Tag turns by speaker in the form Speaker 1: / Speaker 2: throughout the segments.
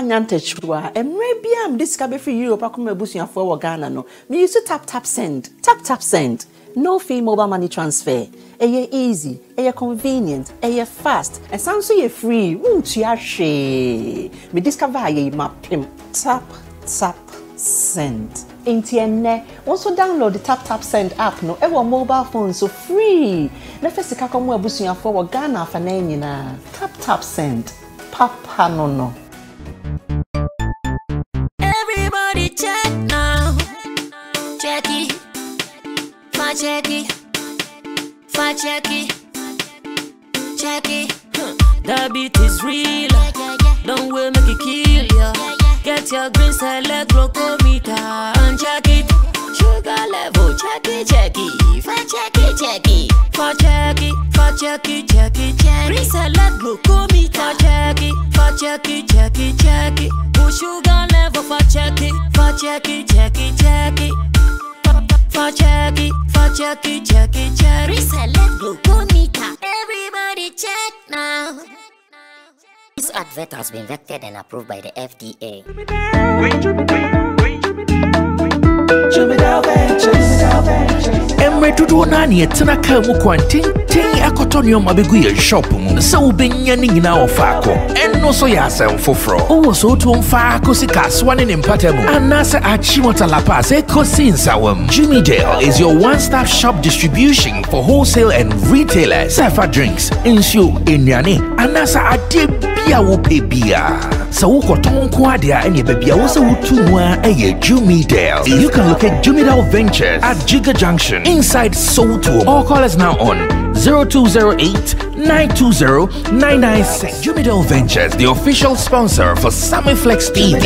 Speaker 1: Wanyantechwa, and maybe I'm discovered for Europe. I come bushing for Ghana. No, me used to tap send, tap send. No fee mobile money transfer. Eye easy, eye convenient, eye fast, and sounds so free. Won't you share? Me discover aye map him. Tap send. Intienne. Also download the tap send app. No, ever mobile phone so free. Na first ka come we bushing for Ghana for na. Tap send. Papa no.
Speaker 2: Everybody check now. Gyakie. Gyakie. The beat is real. Don't wait, make it kill ya. Get your green select glucometer and check it. Sugar level, check it. Green select glucometer. Check it. Sugar level for check it. Reselect glucometer. Everybody check now. This advert has been vetted and approved by the FDA.
Speaker 3: Emre tudo nani etena ka mu kwantin akotonyo mabegu ye shop mu se ubenya ni nyina ofako enno so ya asem foforo owo so to mfa ko sika swane ne mpatamu anase achimota lapa se kosi nsawam. Jimmy Dale is your one-stop shop distribution for wholesale and retailers. Safa drinks, insure, enyane, anasa ade bia wo pe bia. So wo koton ko ade a ene bia wo se wutu mu a eye Jimmy Dale. You can locate Jimmy Dale Ventures at Giga Junction inside Soto. Or call us now on 0208-920-996. Jimmy Dale Ventures, the official sponsor for Sammy Flex TV.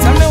Speaker 4: Sammy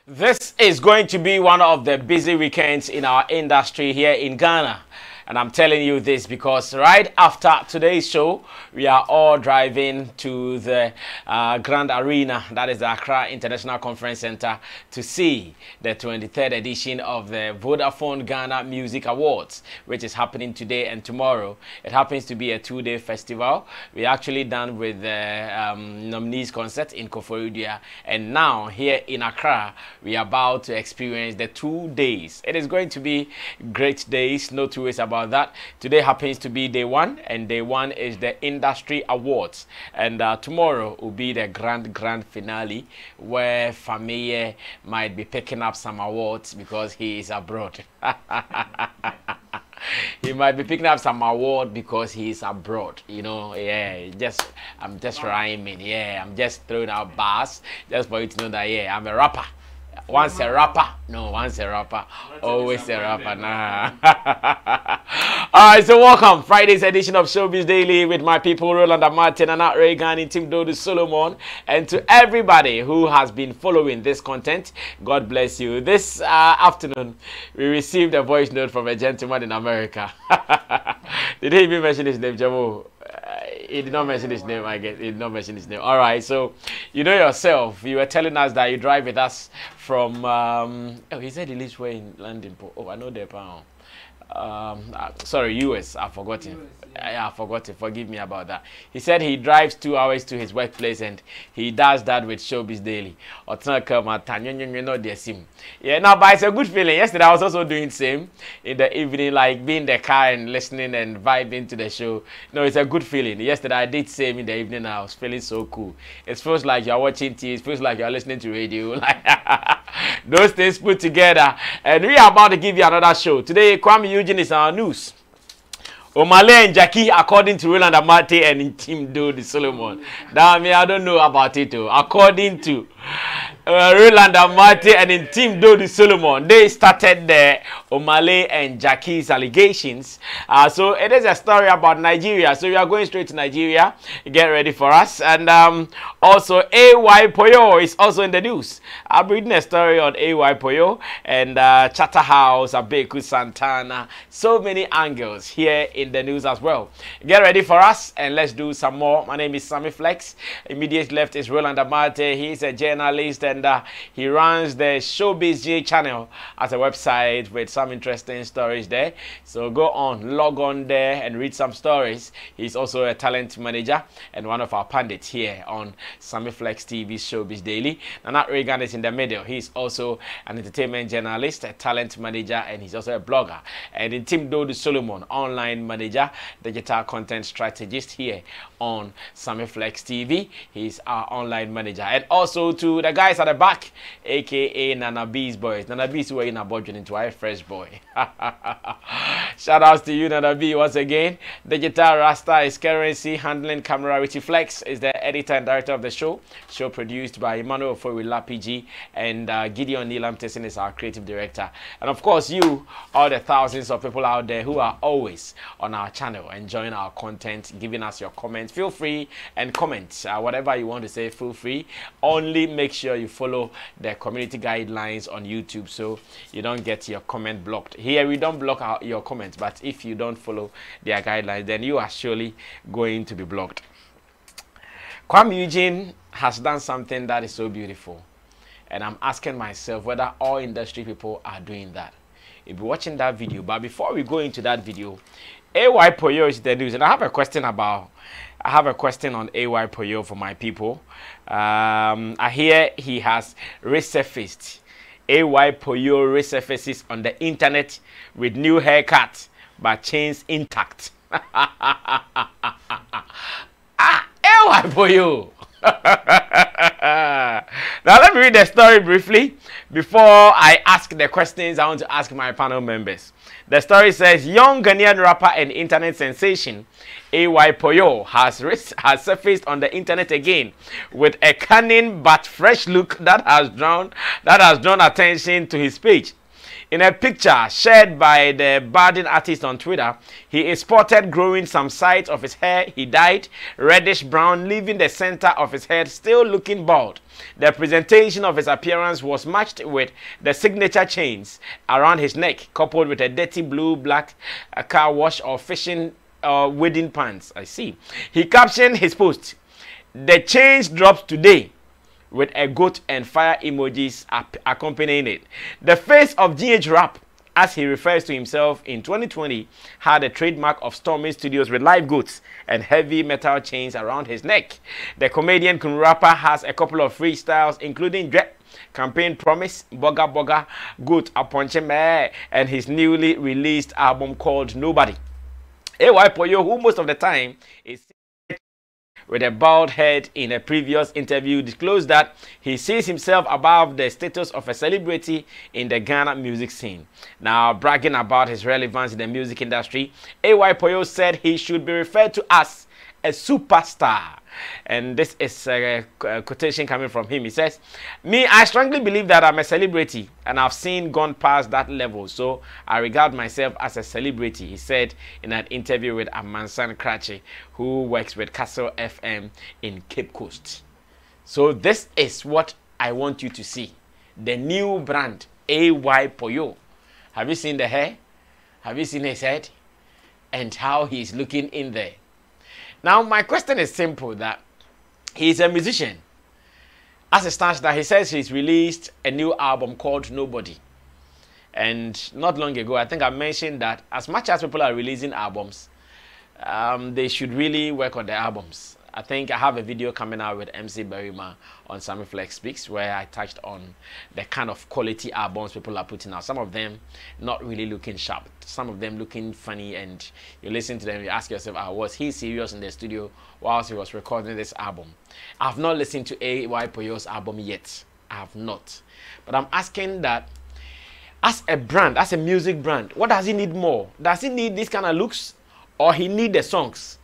Speaker 4: This is going to be one of the busy weekends in our industry here in Ghana. And I'm telling you this because right after today's show, we are all driving to the Grand Arena, that is the Accra International Conference Center, to see the 23rd edition of the Vodafone Ghana Music Awards, which is happening today and tomorrow. It happens to be a two-day festival. We actually done with the nominees concert in Koforidua, and now here in Accra, we are about to experience the 2 days. It is going to be great days, no two ways about that. Today happens to be day one, and day one is the industry awards, and tomorrow will be the grand finale where Famille might be picking up some awards because he is abroad. He might be picking up some award because he's abroad, you know. Yeah, I'm just rhyming. Yeah, I'm just throwing out bars just for you to know that, yeah, I'm a rapper. Once a rapper, no, once a rapper, always a rapper. Nah. All right, so welcome Friday's edition of Showbiz Daily with my people Roland Martin and Reagan and Tim Dodu Solomon, and to everybody who has been following this content, God bless you. This afternoon, we received a voice note from a gentleman in America. Did he even mention his name, Jamo? He did not mention his name, I guess. He did not mention his name. All right, so you know yourself. You were telling us that you drive with us from. Oh, he said he lives where in London. Oh, I know the pound. Sorry, US. I forgot him. I forgot it. Forgive me about that. He said he drives 2 hours to his workplace and he does that with Showbiz Daily. Yeah, now, but it's a good feeling. Yesterday I was also doing the same in the evening, like being in the car and listening and vibing to the show. No, it's a good feeling. Yesterday I did same in the evening. I was feeling so cool. It feels like you're watching TV. It feels like you're listening to radio. Those things put together. And we are about to give you another show. Today, Kwame Eugene is our news. Omah and Gyakie, according to Roland Amate and Tim Dodu Solomon. Now, I don't know about it too. According to Roland Amate and Tim Dodu Solomon, they started the Omah and Gyakie's allegations. So it is a story about Nigeria. So we are going straight to Nigeria. Get ready for us. And also AY Poyo is also in the news. I'm reading a story on AY Poyo and Chatterhouse, Abeku Santana. So many angles here in the news as well. Get ready for us and let's do some more. My name is Sammy Flex. Immediate left is Roland Amate. He's a journalist and he runs the Showbiz J channel as a website with some interesting stories there. So go on, log on there and read some stories. He's also a talent manager and one of our pundits here on Sammy Flex TV Showbiz Daily. Nana Reagan is in the middle. He's also an entertainment journalist, a talent manager, and he's also a blogger. And in Tim Dodu Solomon, online manager, digital content strategist here on Sammy Flex TV. He's our online manager. And also to the guys at the back, aka Nana B's boys. Nana B's were in a budget into a fresh boy. Shout outs to you, Nana B, once again. Digital Rasta is currency, handling camera. Richie Flex is the editor and director of the show. Show produced by Emmanuel Fowila PG and Gideon Nilam Tessin is our creative director. And of course, you, all the thousands of people out there who are always on our channel, enjoying our content, giving us your comments. Feel free and comment whatever you want to say. Feel free. Only make sure you follow the community guidelines on YouTube so you don't get your comment blocked. Here we don't block your comments, but if you don't follow their guidelines, then you are surely going to be blocked. Kwame Eugene has done something that is so beautiful, and I'm asking myself whether all industry people are doing that. You'll be watching that video, but before we go into that video, AY Poyo is the news, and I have a question on AY Poyo for my people. I hear he has resurfaced. AY Poyo resurfaces on the internet with new haircut, but chains intact. AY Poyo. Now let me read the story briefly before I ask the questions I want to ask my panel members. The story says, young Ghanaian rapper and internet sensation AY Poyo has surfaced on the internet again with a cunning but fresh look that has drawn attention to his page. In a picture shared by the budding artist on Twitter, he is spotted growing some sides of his hair he dyed reddish brown, leaving the center of his head still looking bald. The presentation of his appearance was matched with the signature chains around his neck, coupled with a dirty blue-black car wash or fishing wedding pants. I see. He captioned his post, "The change drops today," with a goat and fire emojis accompanying it. The face of GH Rap, as he refers to himself in 2020, had a trademark of storming studios with live goats and heavy metal chains around his neck. The comedian cum rapper has a couple of freestyles, including Campaign Promise, Boga Boga, Goat Aponche Me, and his newly released album called Nobody. AY Poyo, who most of the time is with a bald head, in a previous interview disclosed that he sees himself above the status of a celebrity in the Ghana music scene. Now, bragging about his relevance in the music industry, AY Poyo said he should be referred to as a superstar. And this is a quotation coming from him. He says, "Me, I strongly believe that I'm a celebrity and I've gone past that level. So I regard myself as a celebrity," he said in an interview with Amansan Krachi, who works with Castle FM in Cape Coast. So this is what I want you to see. The new brand, AY Poyo. Have you seen the hair? Have you seen his head? And how he's looking in there? Now, my question is simple, that he's a musician. As it stands now, he says he's released a new album called Nobody. And not long ago, I think I mentioned that as much as people are releasing albums, they should really work on the albums. I think I have a video coming out with MC Berima on Sammy Flex Speaks, where I touched on the kind of quality albums people are putting out. Some of them not really looking sharp, some of them looking funny, and you listen to them, you ask yourself, was he serious in the studio whilst he was recording this album? I've not listened to AY Poyo's album yet. I have not. But I'm asking that, as a brand, as a music brand, what does he need more? Does he need this kind of looks, or he need the songs?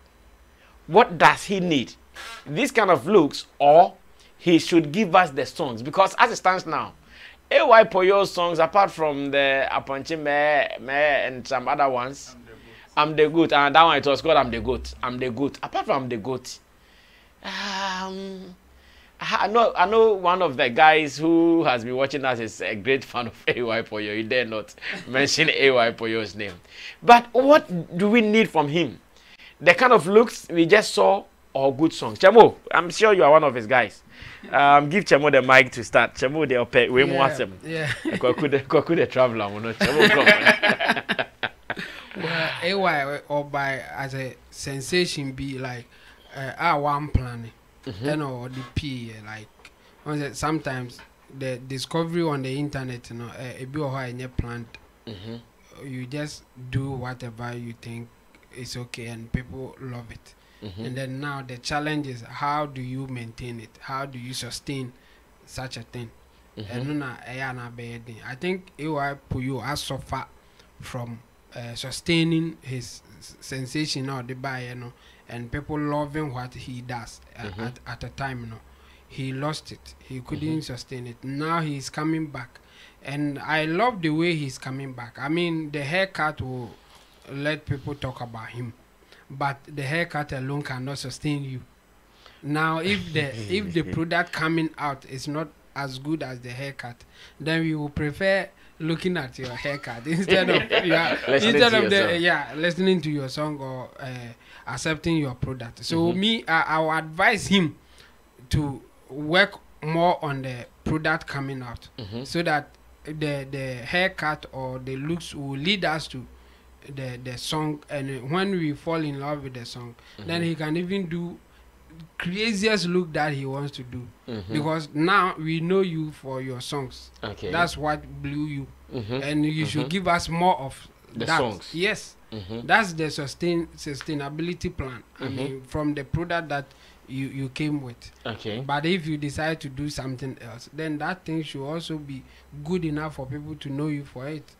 Speaker 4: What does he need? This kind of looks, or he should give us the songs? Because as it stands now, AY Poyo's songs, apart from the Aponche Me and some other ones, I'm the Goat, and that one it was called I'm the Goat. I'm the Goat. Apart from I'm the Goat, I know one of the guys who has been watching us is a great fan of AY Poyo. He dare not mention AY Poyo's name. But what do we need from him? The kind of looks we just saw, or good songs? Chemo, I'm sure you are one of his guys. Give Chemo the mic to start. Chemo, they'll pay way more. Yeah. Could traveler, no Chemo.
Speaker 5: Well, AY or by as a sensation be like one planning, you know, the P like sometimes the discovery on the internet, you know, a bit of how planned. You just do whatever you think it's okay and people love it. And then now the challenge is, how do you maintain it? How do you sustain such a thing? And I think AY Poyo has suffered from sustaining his sensation or the buy, you know, and people loving what he does at a time, you know. He lost it. He couldn't sustain it. Now he's coming back. And I love the way he's coming back. I mean, the haircut will let people talk about him, but the haircut alone cannot sustain you. Now, if the product coming out is not as good as the haircut, then we will prefer looking at your haircut instead of listening to your song or accepting your product. So I will advise him to work more on the product coming out, so that the haircut or the looks will lead us to the song, and when we fall in love with the song, then he can even do craziest look that he wants to do, because now we know you for your songs. That's what blew you, and you should give us more of
Speaker 4: the
Speaker 5: that
Speaker 4: songs.
Speaker 5: Yes. That's the sustainability plan. I mean, from the product that you came with. But if you decide to do something else, then that thing should also be good enough for people to know you for it.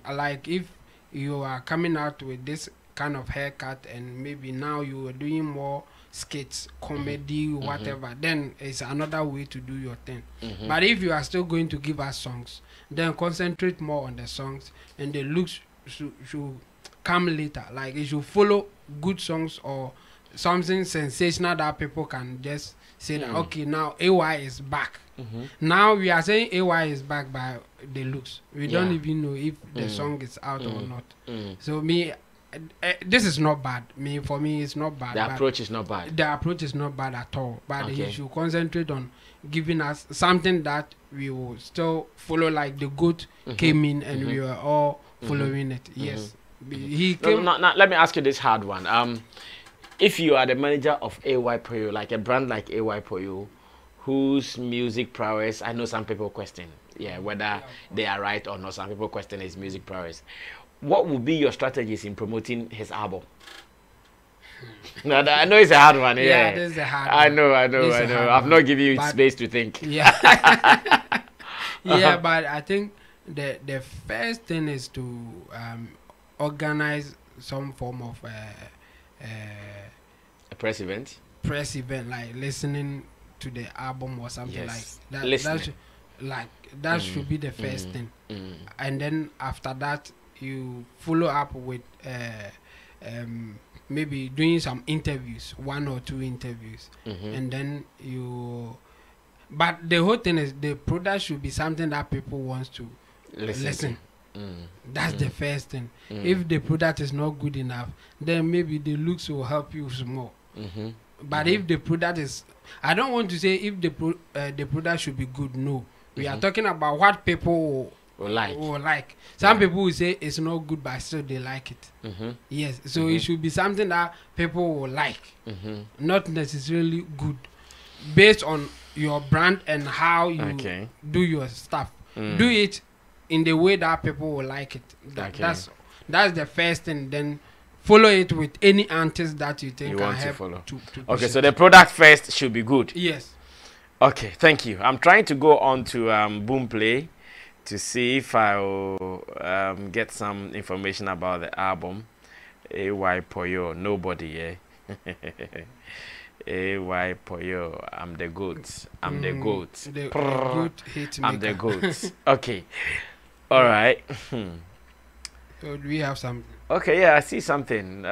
Speaker 5: Like if you are coming out with this kind of haircut and maybe now you are doing more skits, comedy, whatever, then it's another way to do your thing. But if you are still going to give us songs, then concentrate more on the songs, and the looks should come later. Like it should follow good songs or something sensational that people can just say that okay, now AY is back. Now we are saying AY is back by the looks. We don't even know if the song is out or not. So me, this is not bad. For me, it's not bad.
Speaker 4: The approach is not bad.
Speaker 5: The approach is not bad at all. But he should concentrate on giving us something that we will still follow. Like the goat came in and we were all following it. Yes, he came.
Speaker 4: No, let me ask you this hard one. If you are the manager of AY Poyo, like a brand like AY Poyo, whose music prowess, I know some people question, whether they are right or not. Some people question his music prowess. What would be your strategies in promoting his album? No, I know it's a hard one. Yeah,
Speaker 5: this is a hard one.
Speaker 4: I know. I've not given you space to think.
Speaker 5: Yeah, yeah, but I think the first thing is to organize some form of
Speaker 4: a press event.
Speaker 5: Like listening to the album or something like that. That should be the first thing, and then after that you follow up with maybe doing some interviews, 1 or 2 interviews, and then you. But the whole thing is the product should be something that people wants to listen. That's the first thing. If the product is not good enough, then maybe the looks will help you small. But if the product is, I don't want to say if the product should be good. No, we are talking about what people will like. Some people will say it's not good, but still they like it. Yes, so it should be something that people will like, not necessarily good, based on your brand and how you do your stuff. Do it in the way that people will like it. That's the first thing. Then follow it with any artist that you think can help to
Speaker 4: okay, so the product first should be good.
Speaker 5: Yes.
Speaker 4: Okay, thank you. I'm trying to go on to Boomplay to see if I will get some information about the album. AY Poyo, nobody, yeah. AY Poyo, I'm the goat. I'm the goat.
Speaker 5: The goat hit
Speaker 4: I'm the goat. Okay. All right.
Speaker 5: So do we have something?
Speaker 4: Okay, yeah, I see something.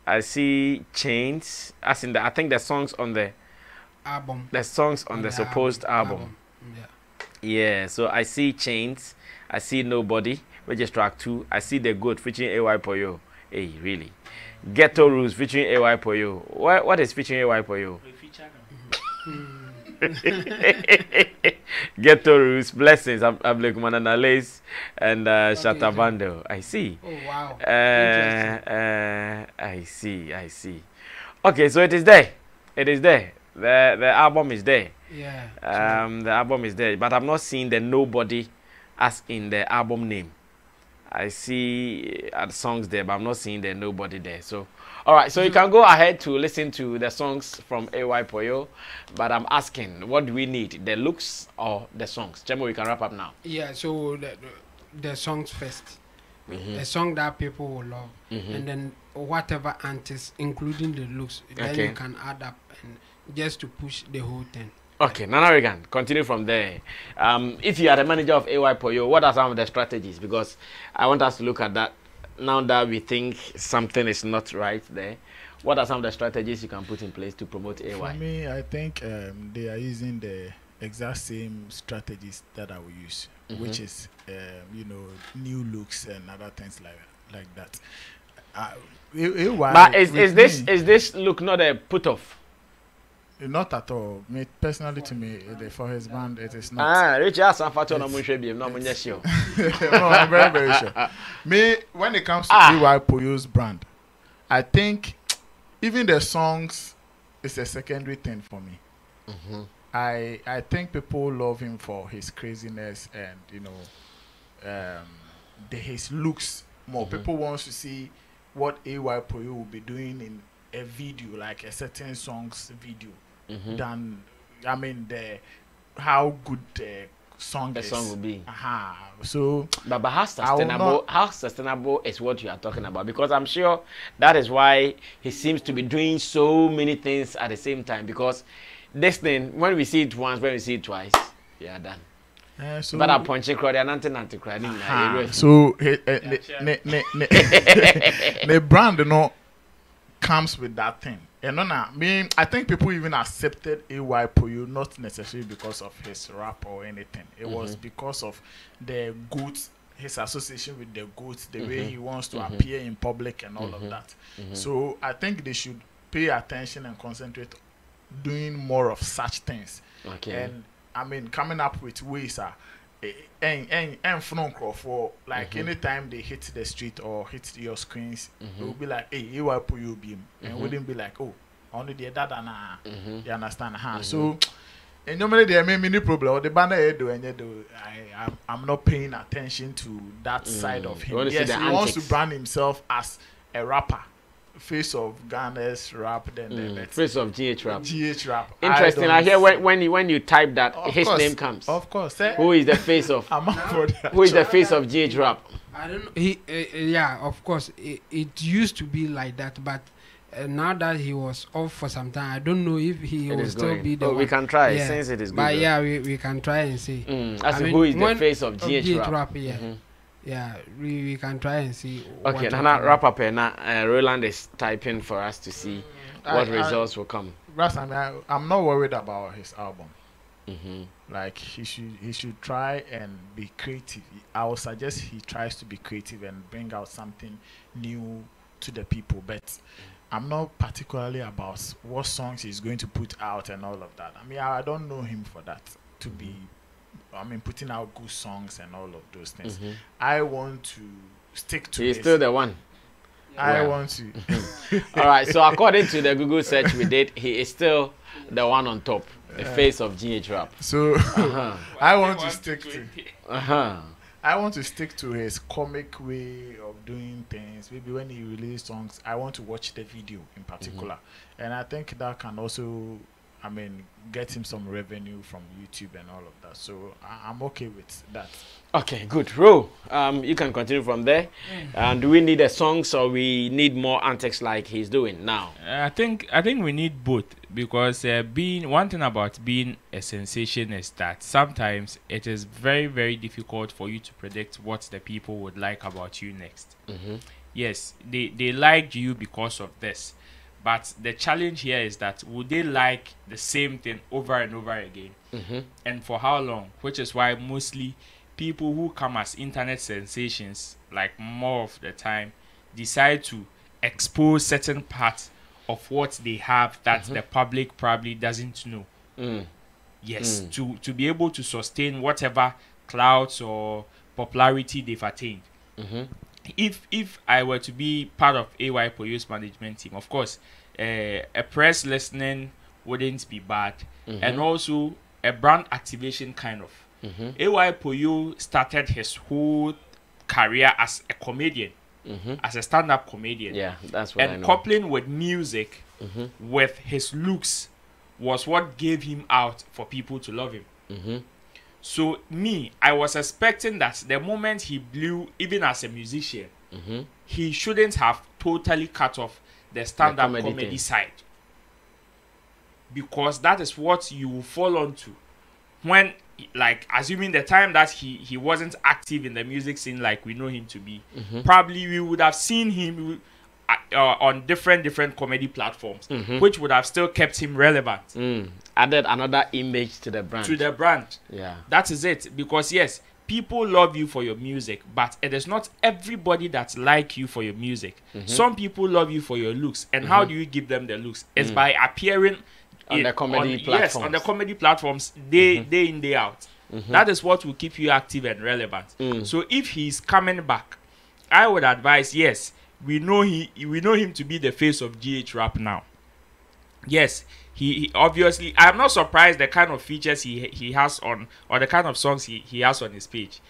Speaker 4: I see Chains. As in I think the songs on the
Speaker 5: album.
Speaker 4: The songs on the supposed album. Yeah, so I see Chains. I see Nobody, which is track 2. I see The Goat featuring AY Poyo. Hey, really? Ghetto Rules featuring AY Poyo. What is featuring AY Poyo? Ghetto Rules, Blessings, Ablekumana Lace, and Shatabando. I see.
Speaker 5: Oh, wow.
Speaker 4: I see. Okay, so it is there. The album is there.
Speaker 5: Yeah.
Speaker 4: The album is there, but I'm not seeing the Nobody as in the album name. I see songs there, but I'm not seeing the Nobody there. So, all right. So you can go ahead to listen to the songs from AY Poyo, but I'm asking, what do we need? The looks or the songs? Jemo, we can wrap up now.
Speaker 5: Yeah. So the songs first. A song that people will love, and then whatever artists, including the looks, then you can add up and just to push the whole thing.
Speaker 4: Okay, Nana Regan, continue from there. If you are the manager of AY Poyo, what are some of the strategies? Because I want us to look at that now that we think something is not right there. What are some of the strategies you can put in place to promote AY?
Speaker 6: For me, I think they are using the exact same strategies that I will use, which is, new looks and other things like that.
Speaker 4: But is this look not a put off?
Speaker 6: Not at all. Me personally, to me, for his band, it is not.
Speaker 4: Richard Sanfato no Munshebiem, no Munyashio.
Speaker 6: No, I'm very, very sure. Me, when it comes to AY Poyo's brand, I think even the songs is a secondary thing for me. I think people love him for his craziness and his looks more. People want to see what AY Poyo will be doing in a video, like a certain song's video, than how good the song
Speaker 4: the
Speaker 6: is.
Speaker 4: song will be.
Speaker 6: So,
Speaker 4: but how sustainable is what you are talking about? Because I'm sure that is why he seems to be doing so many things at the same time. Because this thing, when we see it once, when we see it twice, we are done.
Speaker 6: So
Speaker 4: but I punch crowd and anti crowd.
Speaker 6: So the brand, comes with that thing. I think people even accepted AY Poyo not necessarily because of his rap or anything. It was because of the goods, his association with the goods, the way he wants to appear in public and all of that. So I think they should pay attention and concentrate doing more of such things. And coming up with ways and for like anytime they hit the street or hit your screens, it will be like, hey, you will put you beam, and wouldn't be like, oh, only the data na. You understand? So, and normally there may be no problem. Or the banner do and do. I'm not paying attention to that side of him. Yes, he wants to brand himself as a rapper. Face of Ghana's rap, then the
Speaker 4: face of GH rap.
Speaker 6: GH rap.
Speaker 4: Interesting. I hear when you type that, his name comes.
Speaker 6: Of course.
Speaker 4: Who is the face of? Who is the face of GH rap?
Speaker 5: I don't know. Yeah, of course. It used to be like that, but now that he was off for some time, I don't know if he will still be the one.
Speaker 4: We can try since it is good.
Speaker 5: But yeah, we can try and see.
Speaker 4: Who is the face of GH rap?
Speaker 5: Yeah. Yeah, we can try and see.
Speaker 4: Okay, now wrap up here. Now Roland is typing for us to see what results will come.
Speaker 6: I'm not worried about his album. Like he should try and be creative. I would suggest he tries to be creative and bring out something new to the people. But I'm not particularly about what songs he's going to put out and all of that. I don't know him for that to be. Putting out good songs and all of those things. I want to stick to.
Speaker 4: He's still the one.
Speaker 6: I want to.
Speaker 4: All right. So according to the Google search we did, he is still the one on top, the face of GH rap.
Speaker 6: So I want to stick to. I want to stick to his comic way of doing things. Maybe when he releases songs, I want to watch the video in particular, and I think that can also. Get him some revenue from YouTube and all of that. So I'm okay with that.
Speaker 4: Okay, good. Ro, you can continue from there. Do we need a song, or we need more antics like he's doing now?
Speaker 7: I think we need both, because one thing about being a sensation is that sometimes it is very, very difficult for you to predict what the people would like about you next. Yes, they liked you because of this. But the challenge here is that would they like the same thing over and over again? And for how long? Which is why mostly people who come as internet sensations, like more of the time, decide to expose certain parts of what they have that the public probably doesn't know. Yes, to be able to sustain whatever clouds or popularity they've attained. If I were to be part of AY Poyo's management team, of course, a press listening wouldn't be bad, and also a brand activation kind of. AY Poyo started his whole career as a comedian, as a stand-up comedian.
Speaker 4: Yeah, that's what I know.
Speaker 7: And coupling with music, with his looks, was what gave him out for people to love him. So I was expecting that the moment he blew, even as a musician, he shouldn't have totally cut off the stand-up comedy side, because that is what you will fall onto when, like, assuming the time that he wasn't active in the music scene like we know him to be, probably we would have seen him on different comedy platforms, which would have still kept him relevant.
Speaker 4: Added another image to the brand. Yeah,
Speaker 7: that is it. Because yes, people love you for your music, but it is not everybody that like you for your music. Some people love you for your looks, and how do you give them the looks? It's by appearing
Speaker 4: on the comedy platforms.
Speaker 7: Yes, on the comedy platforms, day in, day out. That is what will keep you active and relevant. So if he's coming back, I would advise, yes, we know him to be the face of GH rap now. Yes, he obviously, I'm not surprised the kind of features he has on, or the kind of songs he has on his page.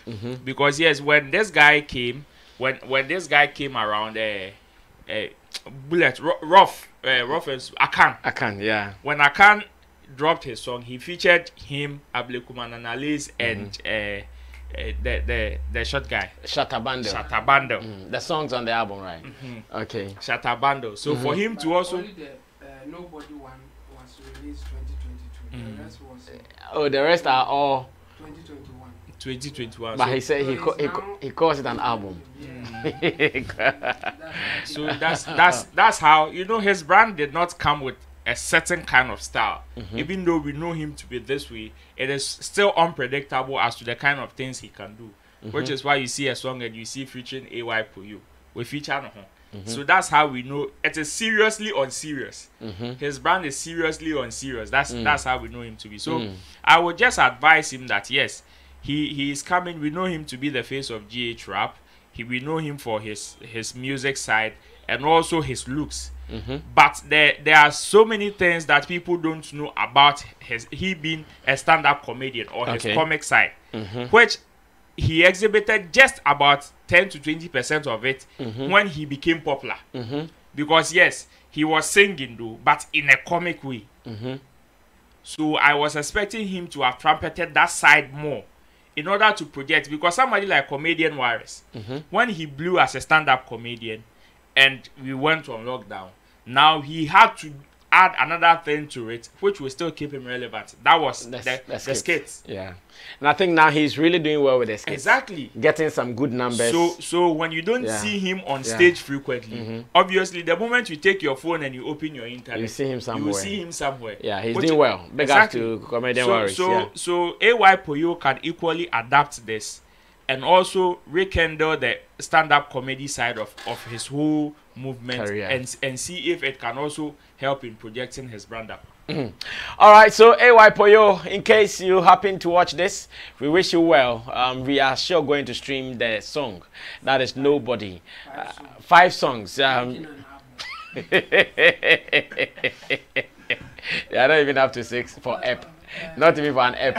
Speaker 7: Because yes, when this guy came around, Bullet, Rough and Akan.
Speaker 4: Yeah.
Speaker 7: When Akan dropped his song, he featured him, Ablekuman Analyse, and the short guy. Shatabando.
Speaker 4: The songs on the album, right? Okay.
Speaker 7: Shatabando. So for him to also...
Speaker 5: Only the Nobody one was released 2022. The rest was...
Speaker 4: Oh, the rest are all...
Speaker 5: 2021.
Speaker 4: But he said he calls it an album.
Speaker 7: So that's how, you know, his brand did not come with a certain kind of style. Even though we know him to be this way, it is still unpredictable as to the kind of things he can do. Which is why you see a song and you see featuring AY Poyo. We feature on him. So that's how we know it is seriously unserious. His brand is seriously unserious. That's how we know him to be. So I would just advise him that yes, he is coming. We know him to be the face of GH rap. We know him for his music side and also his looks. But there are so many things that people don't know about he being a stand-up comedian or his comic side, which he exhibited just about 10 to 20% of it when he became popular. Because yes, he was singing though, but in a comic way. So I was expecting him to have trumpeted that side more in order to project, because somebody like Comedian Warriors, when he blew as a stand-up comedian and we went on lockdown, now he had to add another thing to it, which will still keep him relevant. That was the skits.
Speaker 4: Yeah. And I think now he's really doing well with the skits.
Speaker 7: Exactly.
Speaker 4: Getting some good numbers.
Speaker 7: So when you don't see him on stage frequently, obviously the moment you take your phone and you open your internet,
Speaker 4: you see him somewhere.
Speaker 7: You will see him somewhere.
Speaker 4: Yeah, he's doing well. Big up to Comedian Warriors.
Speaker 7: So AY Poyo can equally adapt this and also rekindle the stand-up comedy side of his whole movement and see if it can also help in projecting his brand up.
Speaker 4: All right, so AY Poyo, in case you happen to watch this, we wish you well. We are sure going to stream the song. That is Nobody. 5 songs. I don't even have to 6 for app. Not even for an app.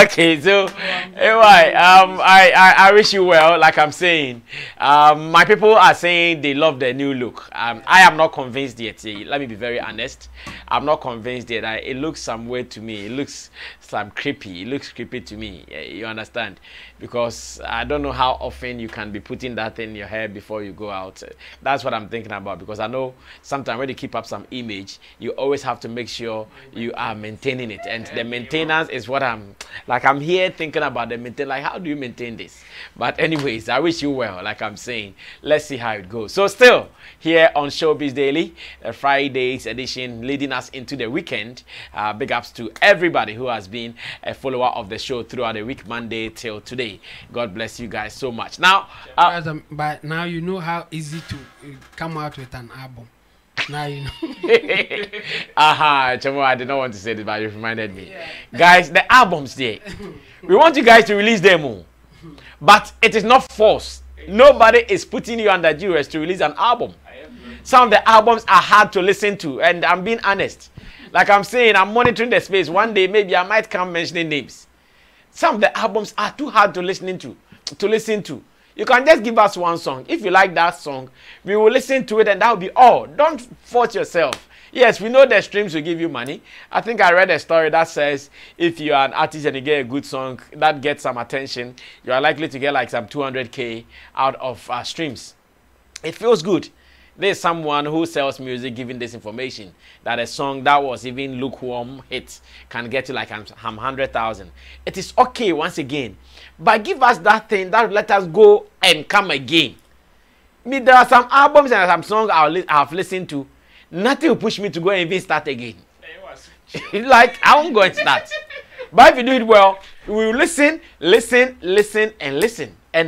Speaker 4: Okay, so anyway, I wish you well. Like I'm saying, my people are saying they love the new look. I am not convinced yet. Let me be very honest. I'm not convinced yet. It looks some way to me. It looks some creepy. It looks creepy to me. You understand? Because I don't know how often you can be putting that in your hair before you go out. That's what I'm thinking about. Because I know sometimes when you keep up some image, you always have to make sure you are maintaining it. And the maintenance is what I'm here thinking about the maintenance. Like, how do you maintain this? But anyways, I wish you well. Like I'm saying, let's see how it goes. So still here on Showbiz Daily, Friday's edition, leading us into the weekend. Big ups to everybody who has been a follower of the show throughout the week, Monday till today. God bless you guys so much. Now,
Speaker 5: but now you know how easy to come out with an album. Now you know.
Speaker 4: Chamo, I did not want to say this, but you reminded me. Guys, the albums there. We want you guys to release them all. But it is not forced. Nobody is putting you under duress to release an album. Some of the albums are hard to listen to, and I'm being honest. Like I'm saying, I'm monitoring the space. One day, maybe I might come mentioning names. Some of the albums are too hard to listen to. You can just give us one song. If you like that song, we will listen to it and that will be all. Don't force yourself. Yes, we know the streams will give you money. I think I read a story that says if you are an artist and you get a good song that gets some attention, you are likely to get like some 200K out of streams. It feels good. There's someone who sells music giving this information that a song that was even lukewarm hit can get you like 100,000. It is okay once again, but give us that thing that let us go and come again. There are some albums and some songs I have listened to. Nothing will push me to go and even start again. Like I won't go and start. But if you do it well, we will listen, and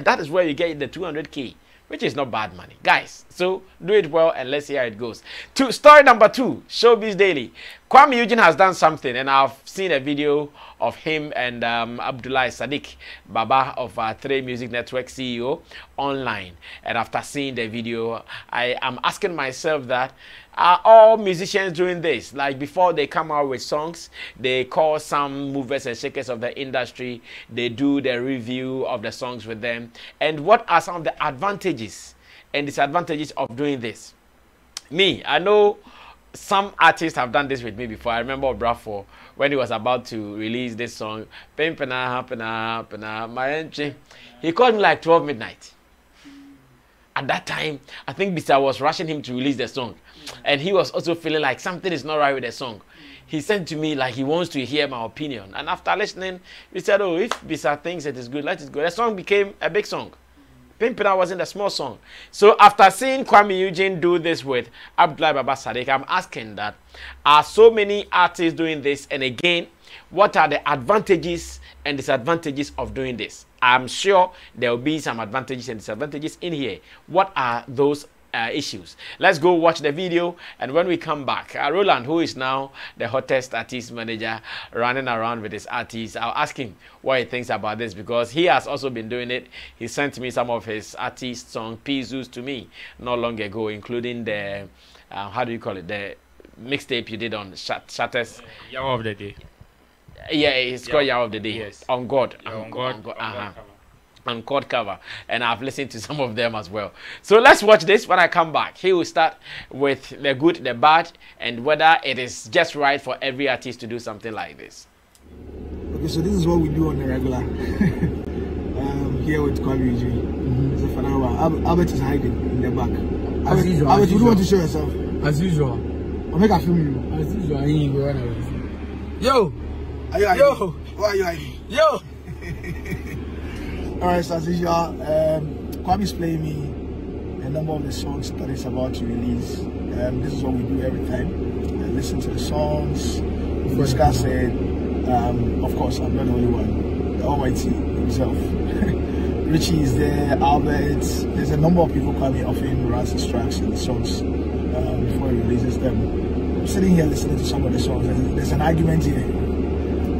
Speaker 4: that is where you get the 200K. Which is not bad money, guys. So do it well and let's see how it goes. Story number 2, Showbiz Daily. Kwame Eugene has done something, and I've seen a video of him and Abdullah Sadiq Baba of 3 Music Network CEO online. And after seeing the video, I am asking myself that, are all musicians doing this? Like before they come out with songs, they call some movers and shakers of the industry, they do the review of the songs with them. And what are some of the advantages and disadvantages of doing this? Me, I know some artists have done this with me before. I remember Brafo when he was about to release this song, my entry. He called me like 12 midnight. At that time, I think Bisa was rushing him to release the song. And he was also feeling like something is not right with the song. He sent to me like he wants to hear my opinion. And after listening, we said, oh, if Bisa thinks it is good, let it go. The song became a big song. Pimpina wasn't a small song. So after seeing Kwame Eugene do this with Abdullah Baba Sadiq, I'm asking that, are so many artists doing this? And again, what are the advantages and disadvantages of doing this? I'm sure there will be some advantages and disadvantages in here. What are those issues? Let's go watch the video, and when we come back, Roland, who is now the hottest artist manager running around with his artists, I'll ask him what he thinks about this, because he has also been doing it. He sent me some of his artist song Pizus to me not long ago, including the how do you call it, the mixtape you did on Shatters
Speaker 7: Yawa of the Day.
Speaker 4: Yeah, it's called Yawa of the Day.
Speaker 7: Yes.
Speaker 4: On God.
Speaker 7: On God.
Speaker 4: On chord cover, and I've listened to some of them as well. So let's watch this. When I come back, he will start with the good, the bad, and whether it is just right for every artist to do something like this.
Speaker 8: Okay, so this is what we do on the regular. Here with Kwame Eugene. So for now, Albert is hiding in the back.
Speaker 5: As usual.
Speaker 8: Albert, you want to show yourself?
Speaker 5: As usual.
Speaker 8: I'll make a film you.
Speaker 5: As usual. Here you go. Yo!
Speaker 8: Are you hiding? Yo! Why are you hiding?
Speaker 5: Yo!
Speaker 8: Alright, so as usual, Kwame's playing me a number of the songs that he's about to release. This is what we do every time. Listen to the songs, discuss it. Of course, I'm not the only one. The Almighty himself. Richie is there, Albert. There's a number of people Kwame often runs his tracks and the songs before he releases them. I'm sitting here listening to some of the songs. There's an argument here.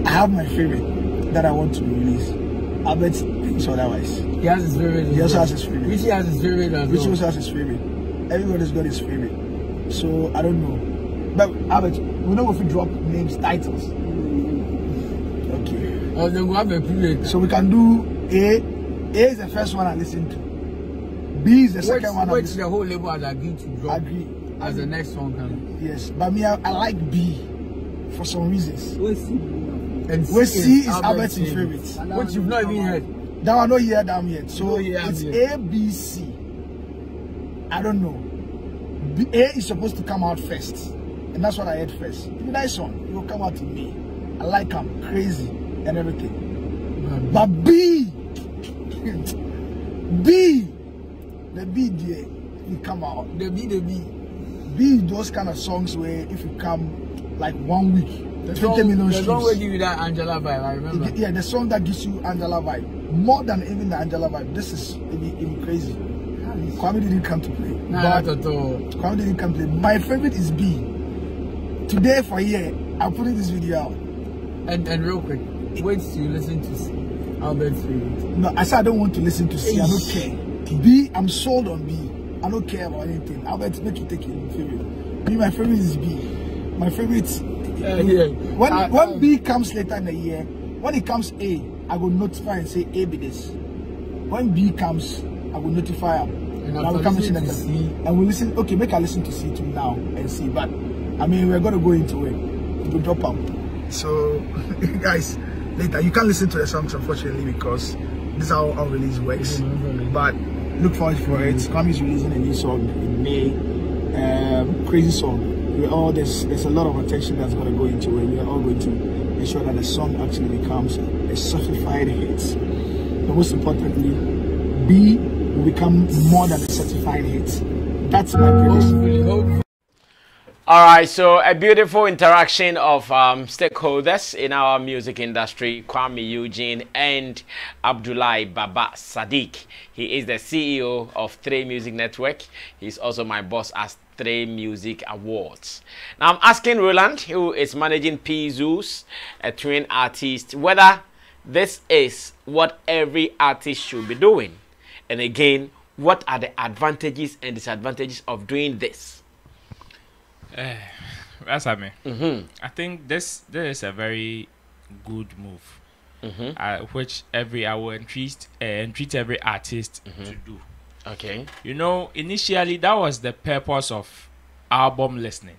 Speaker 8: I have my favorite that I want to release. Albert thinks otherwise.
Speaker 5: He has his favorite.
Speaker 8: He also has his favorite.
Speaker 5: Richie has his favorite as well.
Speaker 8: Richie also has his favorite. Everybody's got his favorite. So I don't know. But Albert, we know if we drop names, titles. Okay.
Speaker 5: Then we have a favorite.
Speaker 8: So we can do A. A is the first one I listen to. B is the second one.
Speaker 5: Which the whole label has agreed to drop.
Speaker 8: Agree.
Speaker 5: As the next one comes.
Speaker 8: Yes, but me, I like B for some reasons.
Speaker 5: And
Speaker 8: C is Albert's favorite.
Speaker 5: Which you've not even heard.
Speaker 8: That I don't hear them yet. So it's A, B, C. I don't know. A is supposed to come out first. And that's what I heard first. The nice one, it will come out in May. I like him, crazy and everything. But B, the B there, will come out.
Speaker 5: The B.
Speaker 8: B, those kind of songs where if you come like 1 week, 20 million streams.
Speaker 5: The song will give you that Angela vibe, I remember.
Speaker 8: Yeah, the song that gives you Angela vibe. More than even the Angela vibe. This is it'll crazy. Kwame didn't come to play.
Speaker 5: Not at all.
Speaker 8: Kwame didn't come to play. My favorite is B. Today for here, I'm putting this video out.
Speaker 5: And real quick, wait till you listen to Albert's favorite.
Speaker 8: No, I said I don't want to listen to C. I don't care. B, I'm sold on B. I don't care about anything. Albert, make you take your favorite. Me, my favorite is B. My favorite. When B comes later in the year, when it comes A, I will notify and say A be this. When B comes, I will notify him. And I will come listen to C. And we listen. Okay, make I listen to C too now and see. But I mean, we're gonna go into it. We'll drop them. So, guys, later you can't listen to the songs unfortunately because this is how our release works. But look forward for it. Kwame is releasing a new song in May. Crazy song. There's a lot of attention that's going to go into it. We are all going to ensure that the song actually becomes a certified hit. But most importantly, B will become more than a certified hit. That's my prediction.
Speaker 4: All right, so a beautiful interaction of stakeholders in our music industry, Kwame Eugene and Abdullah Baba Sadiq. He is the CEO of 3 Music Network. He's also my boss at 3 Music Awards. Now I'm asking Roland, who is managing Pizus, a twin artist, whether this is what every artist should be doing. And again, what are the advantages and disadvantages of doing this?
Speaker 7: That's Sammy. I think this is a very good move, which I will entreat every artist to do.
Speaker 4: Okay.
Speaker 7: You know, initially that was the purpose of album listening.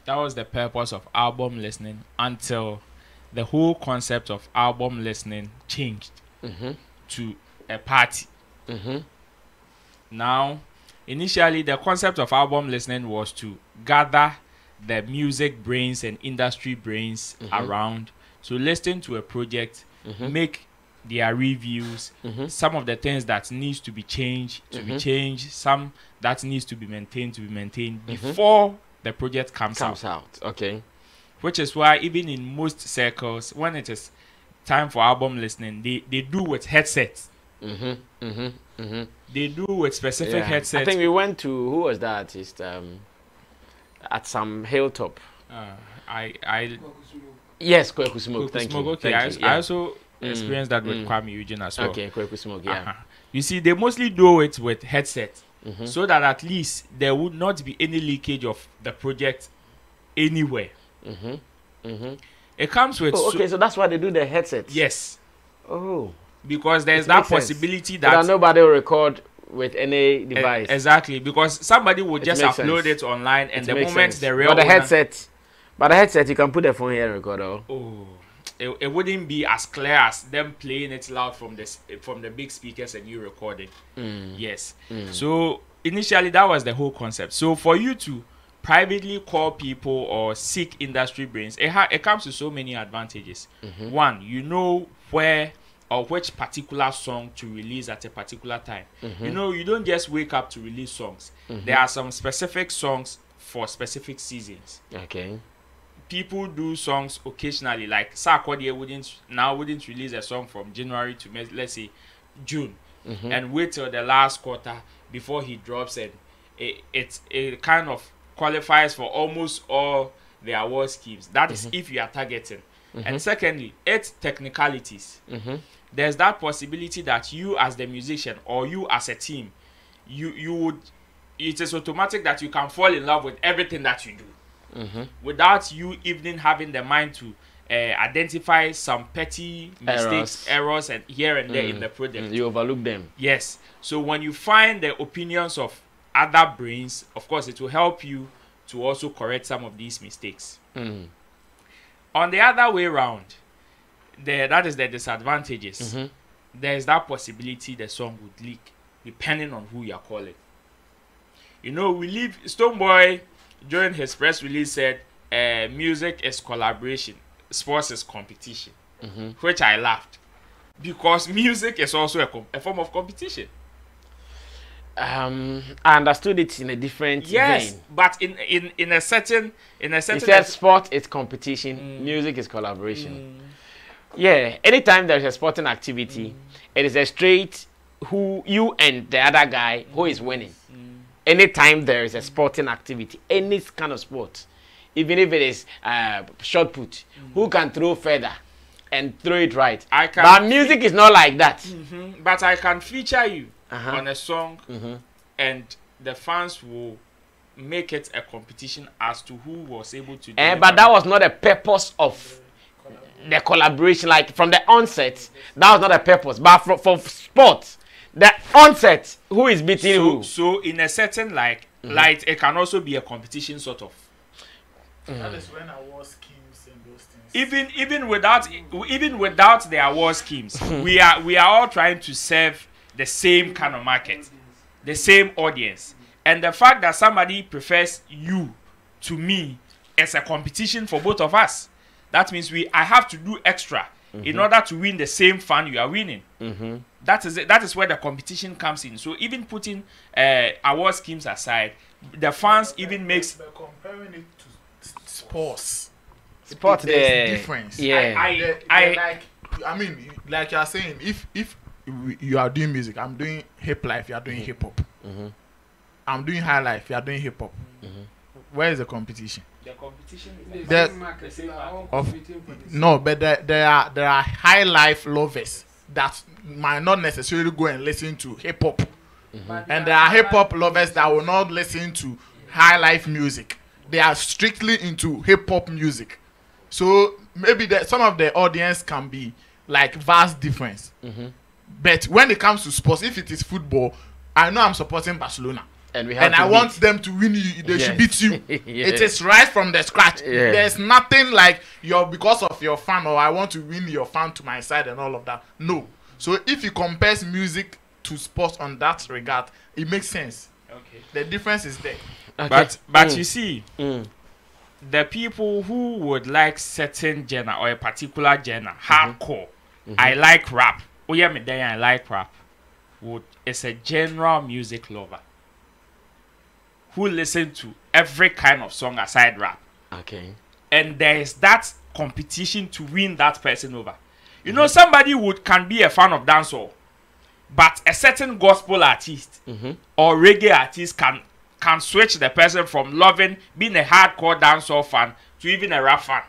Speaker 7: That was the purpose of album listening until the whole concept of album listening changed to a party. Now, initially, the concept of album listening was to gather the music brains and industry brains around to listen to a project, make their reviews, some of the things that needs to be changed be changed, some that needs to be maintained before the project comes out.
Speaker 4: Okay.
Speaker 7: Which is why even in most circles, when it is time for album listening, they do with headsets. They do with specific headsets.
Speaker 4: I think we went to, who was the artist? At some hilltop. Yes, Kweku Smoke. Thank you.
Speaker 7: Okay, I also experienced that with Kwame Eugene as well.
Speaker 4: Okay, Kweku Smoke. Yeah.
Speaker 7: You see, they mostly do it with headsets, so that at least there would not be any leakage of the project anywhere. It comes with.
Speaker 4: Okay, so that's why they do the headsets.
Speaker 7: Yes.
Speaker 4: Oh.
Speaker 7: Because there's that possibility
Speaker 4: that nobody will record with any device.
Speaker 7: Exactly, because somebody will just upload it online, and the moment the real.
Speaker 4: But the headset, you can put the phone here and record.
Speaker 7: Oh, it wouldn't be as clear as them playing it loud from the big speakers and you recording. Yes. So initially that was the whole concept. So for you to privately call people or seek industry brains, it comes with so many advantages. One, you know where or which particular song to release at a particular time. You know, you don't just wake up to release songs. There are some specific songs for specific seasons.
Speaker 4: Okay.
Speaker 7: People do songs occasionally, like Sarkodie wouldn't release a song from January to let's say June, and wait till the last quarter before he drops it. It kind of qualifies for almost all the award schemes. That is if you are targeting. And secondly, it's technicalities. There's that possibility that you as the musician or you as a team, you would, it is automatic that you can fall in love with everything that you do. Without you even having the mind to identify some petty mistakes, errors and here and there in the project.
Speaker 4: You overlook them.
Speaker 7: Yes. So when you find the opinions of other brains, of course, it will help you to also correct some of these mistakes. On the other way around, that is the disadvantages. There's that possibility the song would leak, depending on who you're calling. You know, Stonebwoy during his press release said, music is collaboration, sports is competition, which I laughed, because music is also a form of competition.
Speaker 4: I understood it in a different vein.
Speaker 7: But in a certain
Speaker 4: he said sport is competition, music is collaboration. Yeah, anytime there is a sporting activity, it is a straight who you and the other guy who is winning. Anytime there is a sporting activity, any kind of sport, even if it is shot put, who can throw further and throw it right? But music is not like that.
Speaker 7: But I can feature you on a song, and the fans will make it a competition as to who was able to do it.
Speaker 4: But that was not the purpose of the collaboration. Like from the onset, that was not the purpose. But for sports, the onset, who is beating who?
Speaker 7: So in a certain light, it can also be a competition sort of.
Speaker 6: That is when award schemes and those things.
Speaker 7: Even without the award schemes, we are all trying to serve the same kind of market, the same audience, and the fact that somebody prefers you to me is a competition for both of us. That means I have to do extra in order to win the same fan you are winning. That is it. That is where the competition comes in. So even putting award schemes aside, the fans even makes.
Speaker 6: But comparing it to sports,
Speaker 4: there's
Speaker 6: difference.
Speaker 4: Yeah.
Speaker 6: I mean, like you are saying, if you are doing music, I'm doing hip life, you are doing hip hop. I'm doing high life, you are doing hip hop. Where is the competition?
Speaker 7: The competition
Speaker 5: The
Speaker 7: is
Speaker 5: same market,
Speaker 7: same
Speaker 5: they are all
Speaker 7: market.
Speaker 5: competing for the same.
Speaker 6: No, but there are high life lovers that might not necessarily go and listen to hip hop, and there are hip hop lovers that will not listen to high life music. They are strictly into hip hop music. So maybe some of the audience can be like vast difference. But when it comes to sports, if it is football, I know I'm supporting Barcelona. And I want them to win you. They should beat you.
Speaker 4: Yes.
Speaker 6: It is right from the scratch.
Speaker 4: Yeah.
Speaker 6: There's nothing like because of your fan or I want to win your fan to my side and all of that. No. So if you compare music to sports on that regard, it makes sense.
Speaker 7: Okay.
Speaker 6: The difference is there.
Speaker 4: Okay.
Speaker 7: But you see, the people who would like certain genre or a particular genre, hardcore, I like rap. Oh yeah, me then I like rap. It's a general music lover who listen to every kind of song aside rap.
Speaker 4: Okay.
Speaker 7: And there is that competition to win that person over. You know, somebody can be a fan of dancehall, but a certain gospel artist or reggae artist can switch the person from loving being a hardcore dancehall fan to even a rap fan.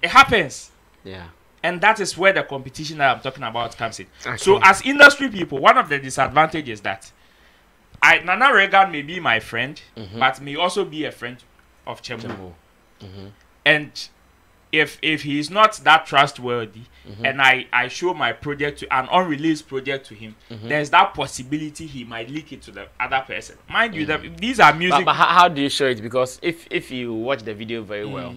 Speaker 7: It happens.
Speaker 4: Yeah.
Speaker 7: And that is where the competition that I'm talking about comes in.
Speaker 4: Okay.
Speaker 7: So as industry people, one of the disadvantages that Nana Reagan may be my friend, but may also be a friend of Chemo. And if he is not that trustworthy, and I show my project to an unreleased project to him, there's that possibility he might leak it to the other person. Mind you, that these are music.
Speaker 4: But how do you show it? Because if you watch the video very well,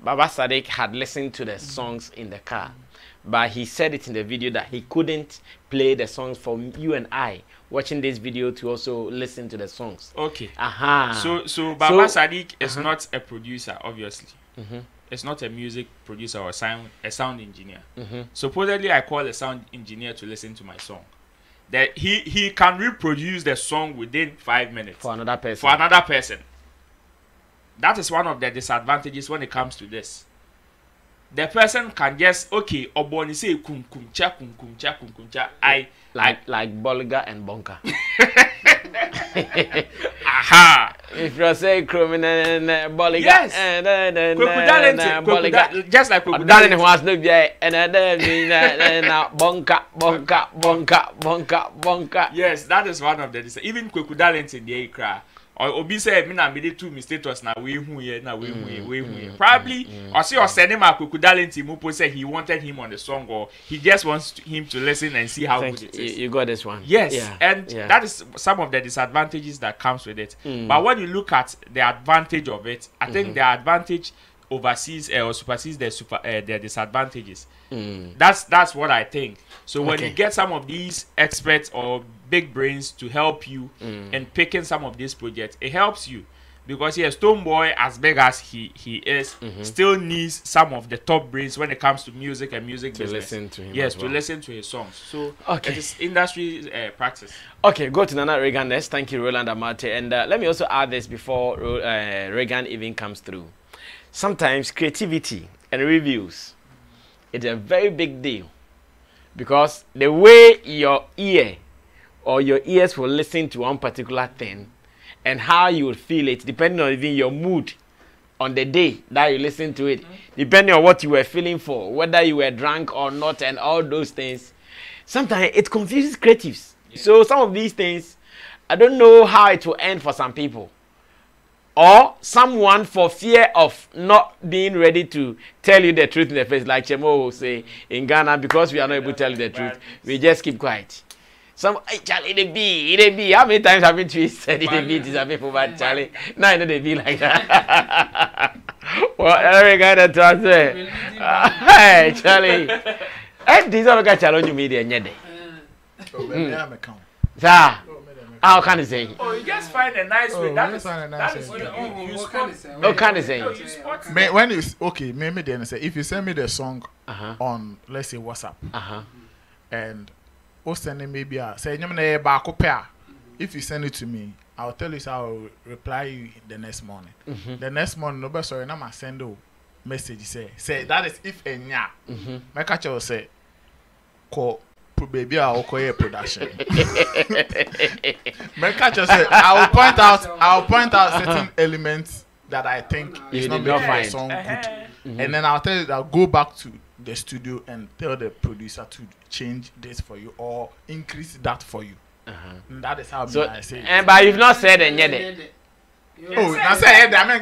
Speaker 4: Baba Sadiq had listened to the songs in the car, but he said it in the video that he couldn't play the songs for you and I watching this video to also listen to the songs.
Speaker 7: Okay. So Baba Sadiq is not a producer, obviously. It's not a music producer or a sound engineer. Supposedly, I call a sound engineer to listen to my song. That he can reproduce the song within 5 minutes
Speaker 4: For another person.
Speaker 7: That is one of the disadvantages when it comes to this. The person can just oboni say kum kum cha.
Speaker 4: Like Bolga and Bonka.
Speaker 7: Aha!
Speaker 4: If you say criminal and Bolga,
Speaker 7: yes, just like
Speaker 4: Kwekudalente was no be and then Bonka.
Speaker 7: Yes, that is one of the even Kwekudalente in the Akra. Or Obi say me na me dey 2 mistakes na we hu here na we hu. Probably or see or send him a Kwekudalente Mupo say he wanted him on the song or he just wants him to listen and see how good it is.
Speaker 4: You got this one.
Speaker 7: Yes, and that is some of the disadvantages that comes with it. But when you look at the advantage of it, I think the advantage oversees or supersedes the disadvantages. That's what I think. So when you get some of these experts or big brains to help you in picking some of these projects, it helps you because Stonebwoy, as big as he is, still needs some of the top brains when it comes to music and music business.
Speaker 4: Listen to him.
Speaker 7: Yes, to listen to his songs. So it is industry practice.
Speaker 4: Okay, go to Nana Reagan next. Thank you, Roland Amate. And let me also add this before Reagan even comes through. Sometimes creativity and reviews, it's a very big deal because the way your ear or your ears will listen to one particular thing and how you will feel it, depending on even your mood on the day that you listen to it, depending on what you were feeling for, whether you were drunk or not, and all those things. Sometimes it confuses creatives. So some of these things, I don't know how it will end for some people. Or someone for fear of not being ready to tell you the truth in the face, like Chemo will say in Ghana, because we are not able to tell you the truth, we just keep quiet. Some Charlie the bee. How many times have you said it a bit is a people bad Charlie? No, I know they be like that. Well, every guy that tries to hey Charlie. And these are the guys challenge you media nyede. Sir. How can you say?
Speaker 7: Oh, you just find a nice way. That is
Speaker 6: you
Speaker 4: what can you say?
Speaker 6: When you maybe then say if you send me the song on let's say WhatsApp and send maybe say if you send it to me, I'll tell you so I'll reply you the next morning. The next morning, nobody sorry, now I send a message say that is if enya. My catcher will say call baby I'll call your production. My catcher say I'll point out certain elements that I think is not making the song good. And then I'll tell you I'll go back to the studio and tell the producer to change this for you or increase that for you. And that is how I say it.
Speaker 4: And but you've not said it yet.
Speaker 6: Oh, I said I mean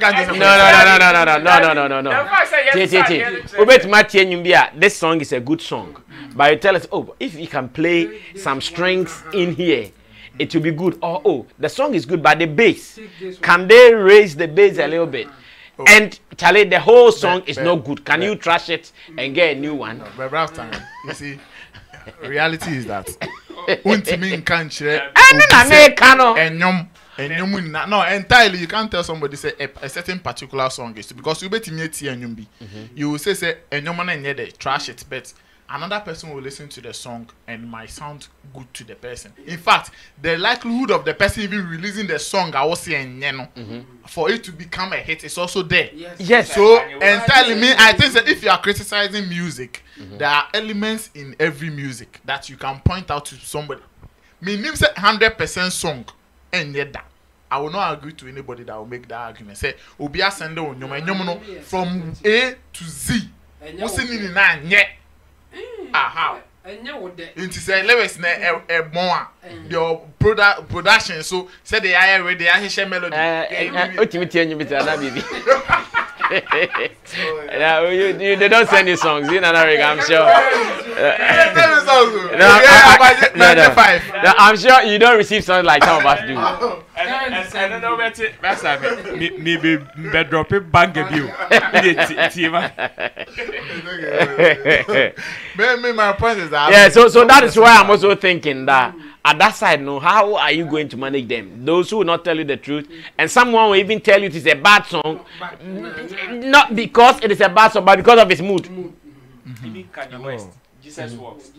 Speaker 4: no. This song is a good song. But you tell us, oh, if you can play some strings in here it will be good. Or oh, the song is good, but the bass, can they raise the bass a little bit?
Speaker 6: Oh.
Speaker 4: And Charlie, the whole song is not good. Can you trash it and get a new one?
Speaker 6: No, but rough time. You see, reality is that ultimate country no entirely you can't tell somebody say a certain particular song is because you bet you will say enyom na nye trash it, but another person will listen to the song and might sound good to the person. In fact, the likelihood of the person even releasing the song I was saying for it to become a hit is also there.
Speaker 4: Yes.
Speaker 6: So entirely me, I think that if you are criticizing music, there are elements in every music that you can point out to somebody. Me name say 100% song and yet that. I will not agree to anybody that will make that argument. Say Obia send on you from A to Z. What's in yet? How? Into say lewis na more your production so say they are ready I hear melody
Speaker 4: they don't send you songs in America, I'm sure. I'm sure you don't receive songs like some of us do.
Speaker 7: I don't know what it me be drop it bang a view.
Speaker 6: My point is that
Speaker 4: yeah, so that is why I'm also thinking that at that side, no, how are you going to manage them? Those who will not tell you the truth, and someone will even tell you it is a bad song, not because it is a bad song, but because of its mood.
Speaker 7: Even Kanye West, Jesus Walks,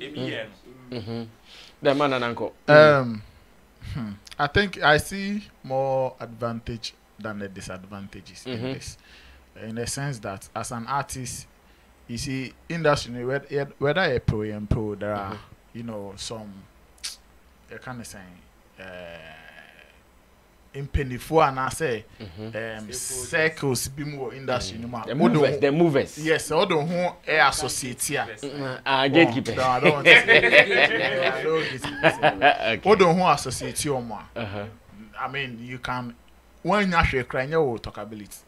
Speaker 7: the
Speaker 4: man and uncle.
Speaker 6: I think I see more advantage than the disadvantages in this, in the sense that as an artist, you see, industry whether a pro and pro, there are some. I can't say in penny for and I say circles be more industry
Speaker 4: the movers
Speaker 6: yes all the who air associate here
Speaker 4: gatekeeper
Speaker 6: I don't want to say all the who associate Omah. I mean you can when you actually cry your talkability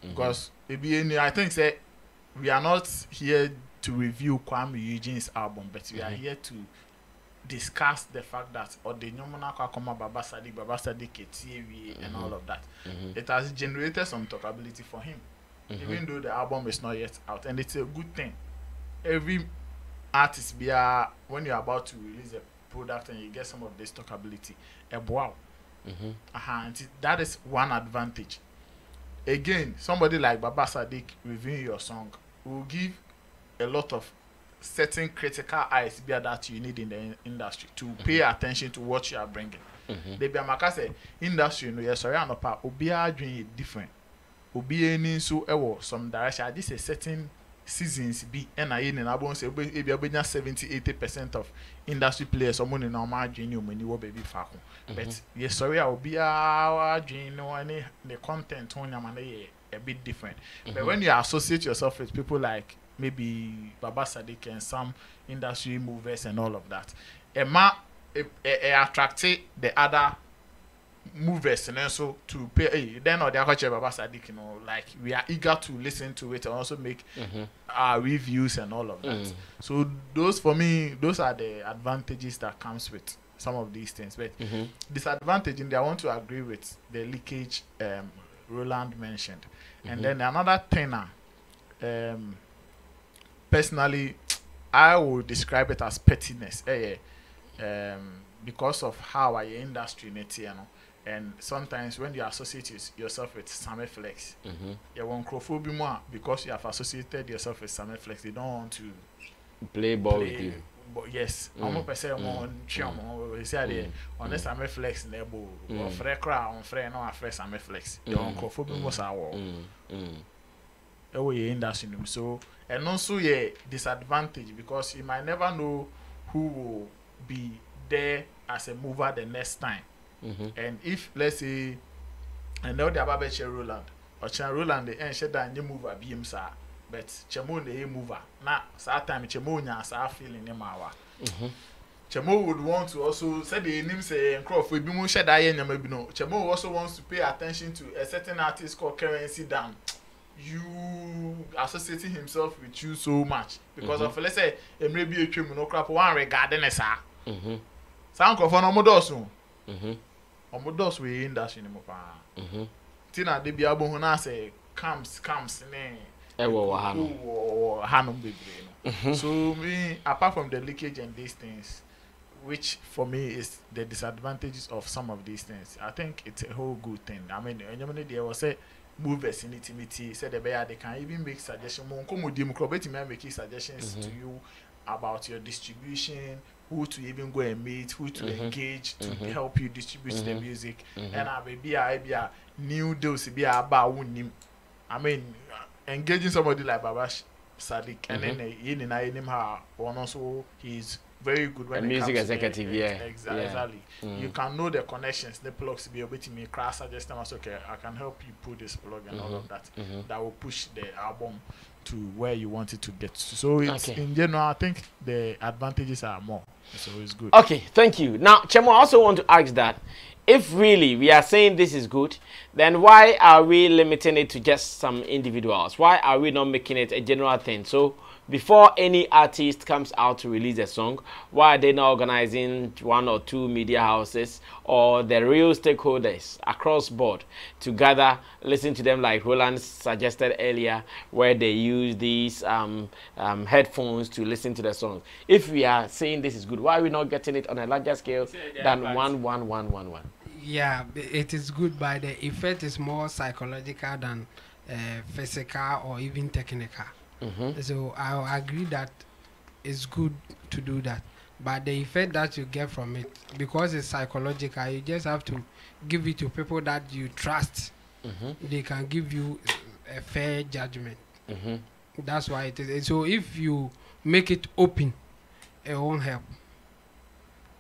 Speaker 6: because I think say we are not here to review Kwame Eugene's album, but we are here to discuss the fact that or the Nyomona Kwakoma Baba Sadiq KTV and all of that. It has generated some talkability for him, even though the album is not yet out, and it's a good thing. Every artist when you're about to release a product and you get some of this talkability, wow. And that is one advantage. Again, somebody like Baba Sadiq reviewing your song will give a lot of certain critical eyes that you need in the industry to pay attention to what you are bringing. They be say industry no yes sorry no pa obi adwin different. Obi any so some direction this a certain seasons be and I in abon say e be 70-80% of industry players someone in normal adwin you money wo baby fa ho. But yes sorry obi adwin no any the content on am a bit different. But when you associate yourself with people like maybe Baba Sadiq and some industry movers and all of that, attracted the other movers and also to pay then or they are Baba Sadiq, like we are eager to listen to it and also make our reviews and all of that. So those for me, those are the advantages that comes with some of these things. But disadvantage in there, I want to agree with the leakage Roland mentioned. And then another thing personally, I would describe it as pettiness, because of how our industry net, and sometimes when you associate yourself with Sammy Flex, you want more because you have associated yourself with Sammy Flex. They don't want to
Speaker 4: play ball with you.
Speaker 6: But yes, I'm not saying we say on the Sammy Flex nebo or free crowd on free no free Sammy Flex. You want more industry, so and also disadvantage because you might never know who will be there as a mover the next time. And if let's say and now the Ababe Roland or Roland the end that you mover be him sir, but Chemo the mover now time Chemo nya sa feeling him our Chemo would want to also say the name say crop we be mo share that nyama bi no. Chemo also wants to pay attention to a certain artist called Currency Down. You associating himself with you so much because of let's say maybe a trim no crap one regarding sir. Sound of an omodosu. Omodos we industry ni mo pa. Tina de bi abo ho na say comes ne.
Speaker 4: Ewo
Speaker 6: Hanum bebre. So me, apart from the leakage and these things, which for me is the disadvantages of some of these things, I think it's a whole good thing. I mean, there was a move vicinity said they can even make suggestions. Making suggestions to you about your distribution, who to even go and meet, who to engage to help you distribute the music, and I be a new deals be about. I mean, engaging somebody like Babash Sadiq, and then in one also he's very good when
Speaker 4: a music executive,
Speaker 6: exactly. You can know the connections, the plugs be able to make class suggest them as okay, I can help you put this plug and all of that. That will push the album to where you want it to get to. So it's in general, I think the advantages are more. So it's good.
Speaker 4: Okay, thank you. Now, Chemo, I also want to ask that if really we are saying this is good, then why are we limiting it to just some individuals? Why are we not making it a general thing? So before any artist comes out to release a song, why are they not organizing 1 or 2 media houses or the real stakeholders across board to gather, listen to them like Roland suggested earlier, where they use these headphones to listen to the songs? If we are saying this is good, why are we not getting it on a larger scale than 1?
Speaker 5: Yeah, it is good, but the effect is more psychological than physical or even technical. So I agree that it's good to do that, but the effect that you get from it, because it's psychological, you just have to give it to people that you trust. They can give you a fair judgment. That's why it is. So if you make it open, it won't help.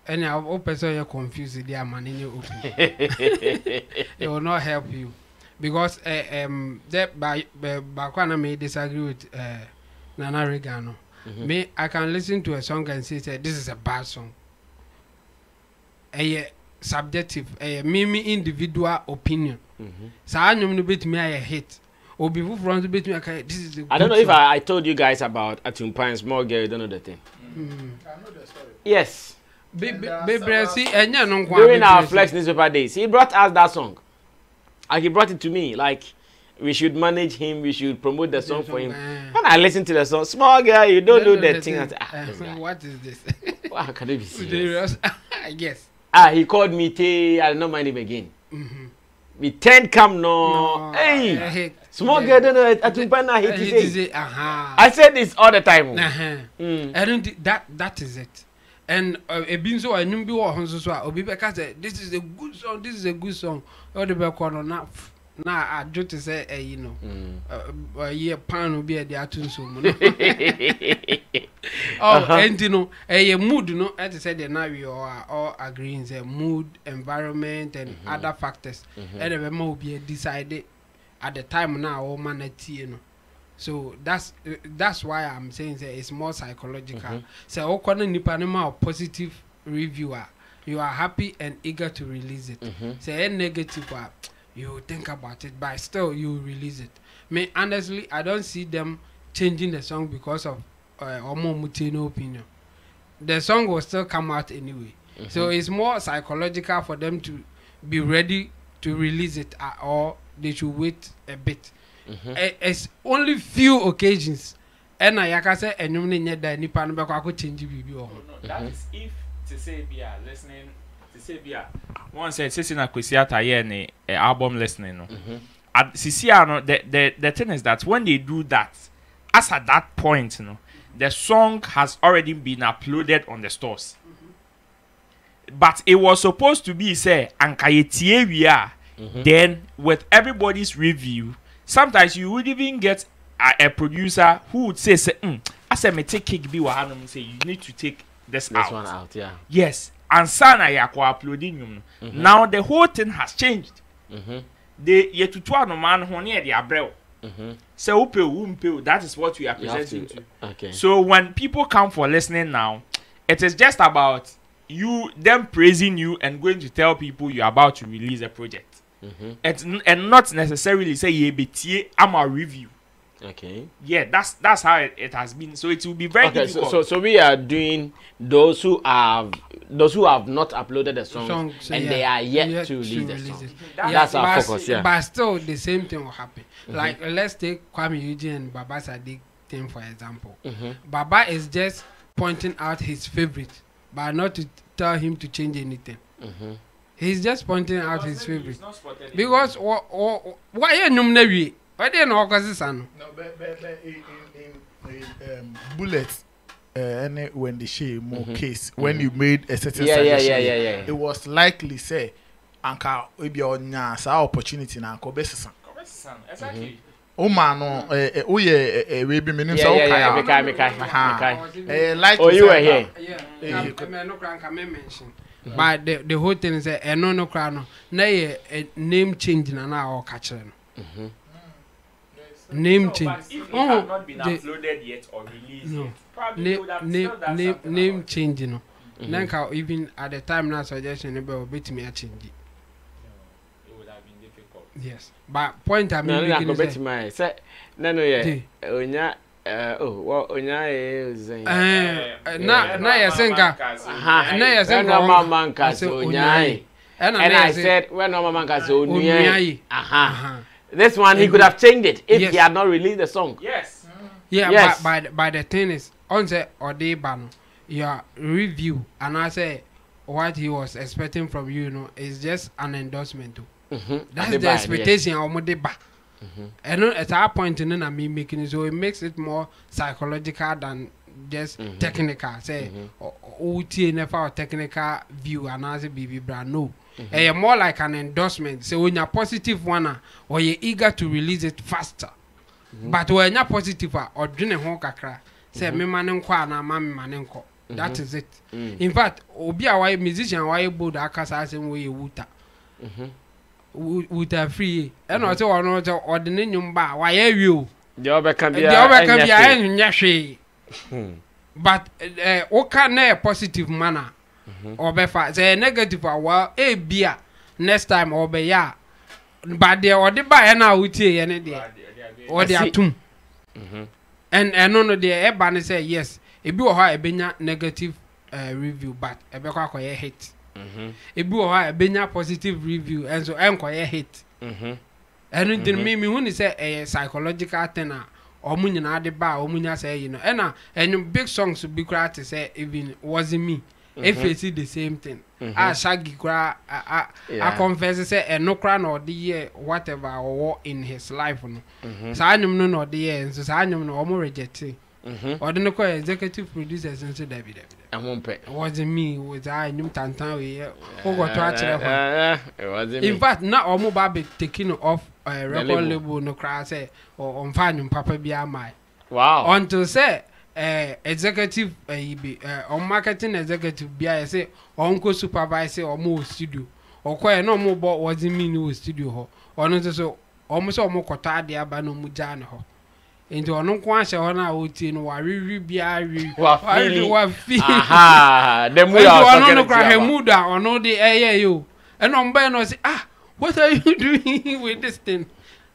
Speaker 5: And I hope you're confused. They are managing open. It will not help you. Because that Bakwana may disagree with Nana Regano. Me, I can listen to a song and say this is a bad song. A subjective, a me individual opinion. So I know bit me I hate. Or before from bit me this is a
Speaker 4: I don't know if I told you guys about Atumpa Small Girl. You don't know the thing.
Speaker 6: I know the story.
Speaker 4: Yes.
Speaker 5: During
Speaker 4: our Flex newspaper days, he brought us that song. And he brought it to me, like, we should manage him, we should promote the song for him. When I listen to the song, small girl, you don't know the thing. I say,
Speaker 5: what is this?
Speaker 4: How can it be serious?
Speaker 5: Yes.
Speaker 4: He called me, I did not mind him again. We 10 come no. Hey, small girl, don't know, I said this all the time.
Speaker 5: I don't think that is it. And a being so I knew this is a good song, this is a good song. All the back on now I do to say you know a year pan will be at the atunso. And you know a mood, you know, as I said, now we are all agreeing the mood, environment and other factors. And the memo will be decided at the time now all manati, you know. So that's why I'm saying that it's more psychological. So okwana nipanema or positive reviewer, you are happy and eager to release it. Say a negative you think about it, but still you release it. Me honestly, I don't see them changing the song because of Omah Mutino opinion. The song will still come out anyway. So it's more psychological for them to be ready to release it, or they should wait a bit. It's only few occasions, and I can say, and you need that nipa no be change bibi o.
Speaker 7: That is if to say be listening to say be one said sitting na kwesiata here ne album listening no. Sisia no the thing is that when they do that, as at that point, you know, the song has already been uploaded on the stores. But it was supposed to be say ankayetie we are. Then with everybody's review, sometimes you would even get a producer who would say, I said, me take cake be wahanum, say you need to take this
Speaker 4: one out, yeah.
Speaker 7: Yes, and sana yako uploading. Now the whole thing has changed. They yet to no man honey the abrel. So that is what we are presenting to.
Speaker 4: Okay.
Speaker 7: So when people come for listening now, it is just about them praising you and going to tell people you're about to release a project. And not necessarily say ye betie I'm a review.
Speaker 4: Okay.
Speaker 7: Yeah, that's how it has been. So it will be very difficult.
Speaker 4: So we are doing those who have not uploaded the song and they are yet to release the song. That's our focus. Yeah.
Speaker 5: But still, the same thing will happen. Like let's take Kwame Eugene and Baba Sadiq thing for example. Baba is just pointing out his favorite, but not to tell him to change anything. He's just pointing out his favorite. Because why you know why they know cause son?
Speaker 6: No, but in bullets, when the share more case when you made a certain suggestion, it was likely say, Anka maybe on your opportunity na ko best
Speaker 7: Exactly.
Speaker 6: Omah no we be meaning so
Speaker 4: like oh you were here.
Speaker 5: Yeah. No can mention. But the whole thing is a no crown na a name change na na catch name change.
Speaker 7: But if it had not been uploaded yet or released yet, probably would have still done
Speaker 5: name change, you know. Then even at the time now suggestion about bit me a change it.
Speaker 7: It would have been difficult.
Speaker 5: Yes. But point I mean
Speaker 4: no onya onya is
Speaker 5: na ya senka
Speaker 4: mama nka onya and I said when mama nka onya this one he could have changed it if he had not released the song.
Speaker 5: Yes. Yeah, but the thing is, on the Odebano, your review and I say what he was expecting from you, you know, is just an endorsement too. That's the expectation of Modeba. And at our point in me making it, so it makes it more psychological than just technical. Say OT never technical view and as a BB brand no. More like an endorsement. So when you're positive one or you're eager to release it faster. But when you're positive or doing a whole kakra, say me manenkwa na mami manenko. That is it. In fact, obi a why musician why bold akasa same way wuta. Wuta free. And also one or the name ba why you.
Speaker 4: The other can be
Speaker 5: a but okay na positive manner. Or befa say negative well a beer next time or be ya but there or the buy na utie ene there or they are tum and no there e ban say yes e bi o ha e benya negative review but e be kwa koye hit e bi o ha e benya positive review and so en koye hit and then me hu ni say psychological thing na omu nyina de ba omu nya say you know and big songs be cry to say even wasn't me. If you see the same thing, Shaggy cry, I confess say no crown or the year whatever or in his life no. So I no the year, so I no almost rejected. Or the no executive producers and so David.
Speaker 4: I won't pay.
Speaker 5: Wasn't me, was I knew Tantan we who got to in fact, not almost Baby taking off a record label no cry say or on finding Papa be my.
Speaker 4: Wow.
Speaker 5: Until say executive on marketing executive be I say uncle supervisor or more studio or quite no more but wasn't mean no studio ho or not so almost almost kota dia ba no mujana ho into no kwanshe ho na oti no wa riwi bia wa feel
Speaker 4: aha the mood
Speaker 5: no cry he mood or no the yo and on by no say what are you doing with this thing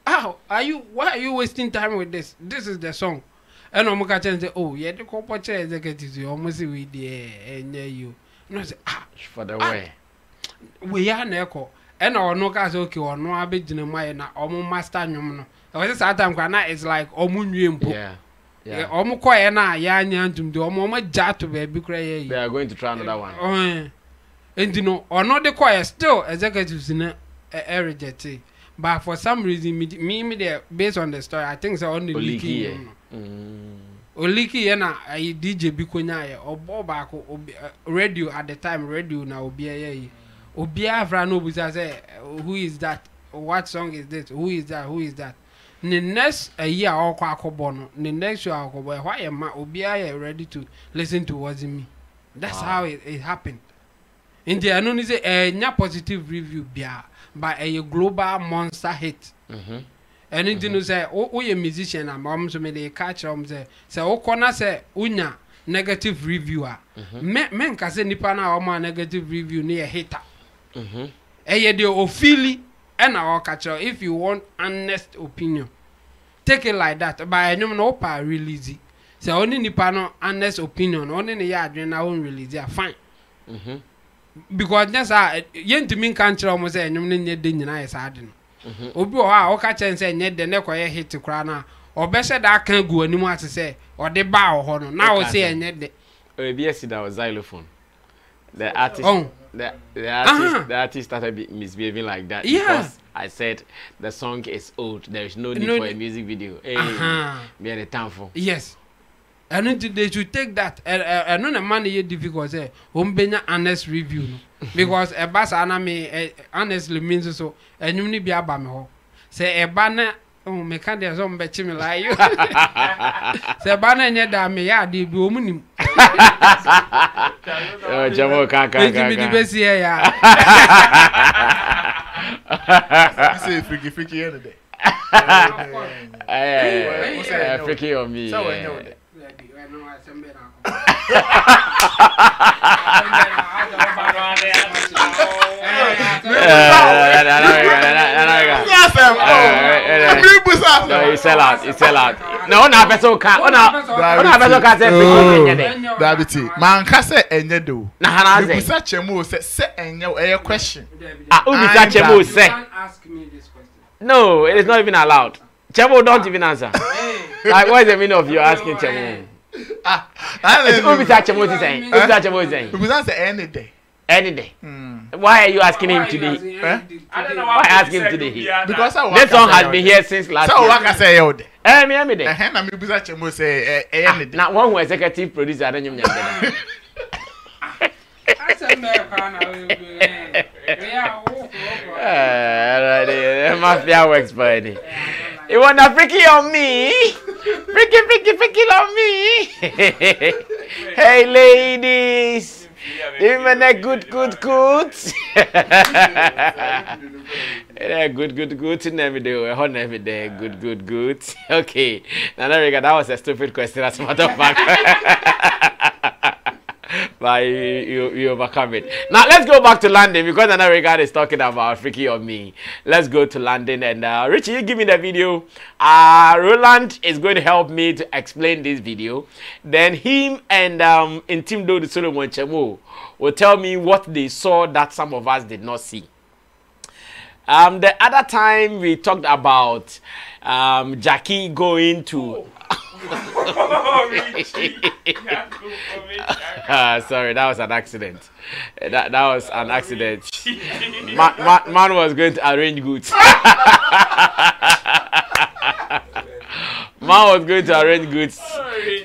Speaker 5: why are you wasting time with this is the song. And I'm going to say, oh, yeah, the corporate executives, you almost with the you. No, say,
Speaker 4: for the way.
Speaker 5: We are Neko. And our no case okay or no abid in my na almost master no. I was at time it's like Omun. Yeah. Almost quite na yan to do almost jat to be cray.
Speaker 4: They are going to try another one.
Speaker 5: And you know, or not the choir still executives in a rejected. But for some reason, me there based on the story, I think it's only leaky. Oliki na DJ Bikonya or Bobako radio at the time radio na Obia Frano Busa say who is that? What song is this? Who is that? The next year or Kwakobono, the next year why am I Obia ready to listen to what's in me? That's how it happened. In the unknown is a positive review bia by a global monster hit. And you say, oh, you musician, and mom so many catch say, oh, corner say, unya negative reviewer. Men can say Nipana or my negative review near hater. A de Ophelia and our catcher if you want honest opinion. take it like that. But I know no pa release. So only nipa no honest opinion, only the yard when I won't release. Yeah, fine. Because that's yen to me can't tell almost any thing in ice harden. Obi o catch and say net the neck or hit to crana or better that can't go anymore to say or the bow honor. Now say and net
Speaker 4: yes, that was xylophone. The artist, the artist started misbehaving like that. Because I said the song is old. There is no need for a music video. Hey, be the time for.
Speaker 5: Yes. And then they should take that. And no money is difficult. Say, benya honest review. Because a bass anime honestly means so. And you need be about me. Say a banner. Oh, me can't do some betting me like you. Say banner yet that me ya di woman.
Speaker 4: Oh, Jamo can't
Speaker 5: be the best here.
Speaker 6: I say freaky any day.
Speaker 4: Freaky on me. No, you sell out. No, na person can't. Ona person can't say freaky.
Speaker 6: Gravity. Man can say enye do.
Speaker 4: Na hana say.
Speaker 6: Bisa chemo say enye a question.
Speaker 4: Ubisa chemo say.
Speaker 5: Ask me this question.
Speaker 4: No, it is not even allowed. Chemo don't even answer. Like, what is the meaning of you asking Chemo? Ubisa Chemo is saying. Ubisa Chemo is saying.
Speaker 6: Ubisa say any day.
Speaker 4: Any day. Why are you asking him today?
Speaker 7: I don't know
Speaker 4: why asking him today?
Speaker 6: Because
Speaker 4: this song has been here since last year.
Speaker 6: So what can say you day?
Speaker 4: Me day.
Speaker 6: Na me Ubisa Chemo say any day.
Speaker 4: Now one who executive producer I don't know. Mafia works for any. You want a freaky on me? Freaky on me. Hey ladies. Even a good. Good in every day. On every day. Good. Okay. Now that was a stupid question as a matter of fact. But you overcome it. Now let's go back to London because another guy is talking about freaky on me. Let's go to London and Richie, you give me the video. Roland is going to help me to explain this video. Then him and Intimdo the Solomon Chemo will tell me what they saw that some of us did not see. The other time we talked about Gyakie going to sorry, that was an accident. That was an accident. Man was going to arrange goods. Man was going to arrange goods,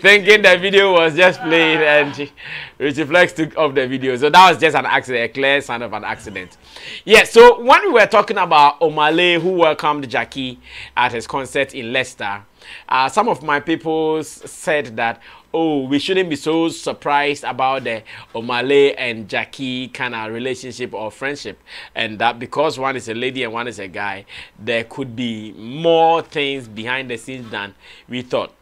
Speaker 4: thinking the video was just playing, and Richie Flex took off the video. So that was just an accident, a clear sign of an accident. Yeah, so when we were talking about Omah who welcomed Gyakie at his concert in Leicester, some of my people said that, oh, we shouldn't be so surprised about the Omah and Gyakie kind of relationship or friendship, and that because one is a lady and one is a guy, there could be more things behind the scenes than we thought.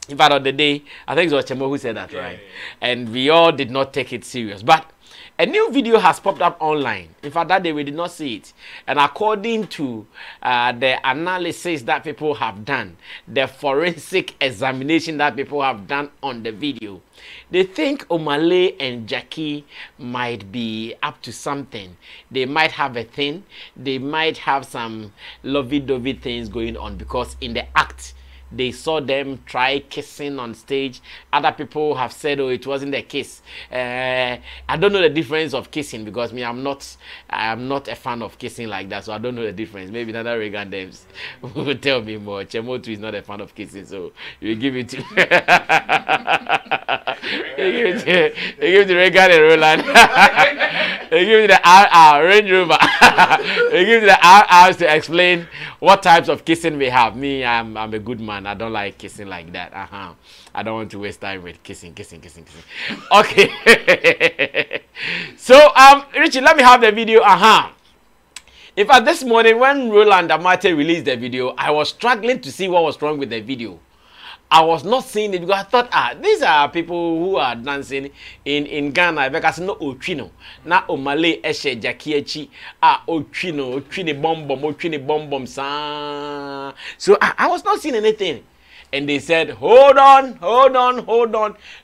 Speaker 4: In fact, on the day, I think it was Chemo who said that, right? And we all did not take it serious. But a new video has popped up online. In fact, that day we did not see it. And according to the analysis that people have done, the forensic examination that people have done on the video, they think Omah and Gyakie might be up to something. They might have a thing. They might have some lovey-dovey things going on because in the act, they saw them try kissing on stage. Other people have said, oh, it wasn't a kiss. I don't know the difference of kissing because me, I am not a fan of kissing like that, so I don't know the difference. Maybe another Reagan Dems will tell me more. Chemotu is not a fan of kissing, so you give it to you give the Reagan and Roland. You give the Range Rover. You give the RRs to explain what types of kissing we have. Me, I'm a good man. I don't like kissing like that. I don't want to waste time with kissing. Okay. So Richie, let me have the video. In fact, this morning when Roland Amate released the video, I was struggling to see what was wrong with the video. I was not seeing it because I thought, these are people who are dancing in Ghana. Because no Ochino, na Omale Eshe Gyakie, Ochino bomb sa. So I was not seeing anything. And they said, hold on.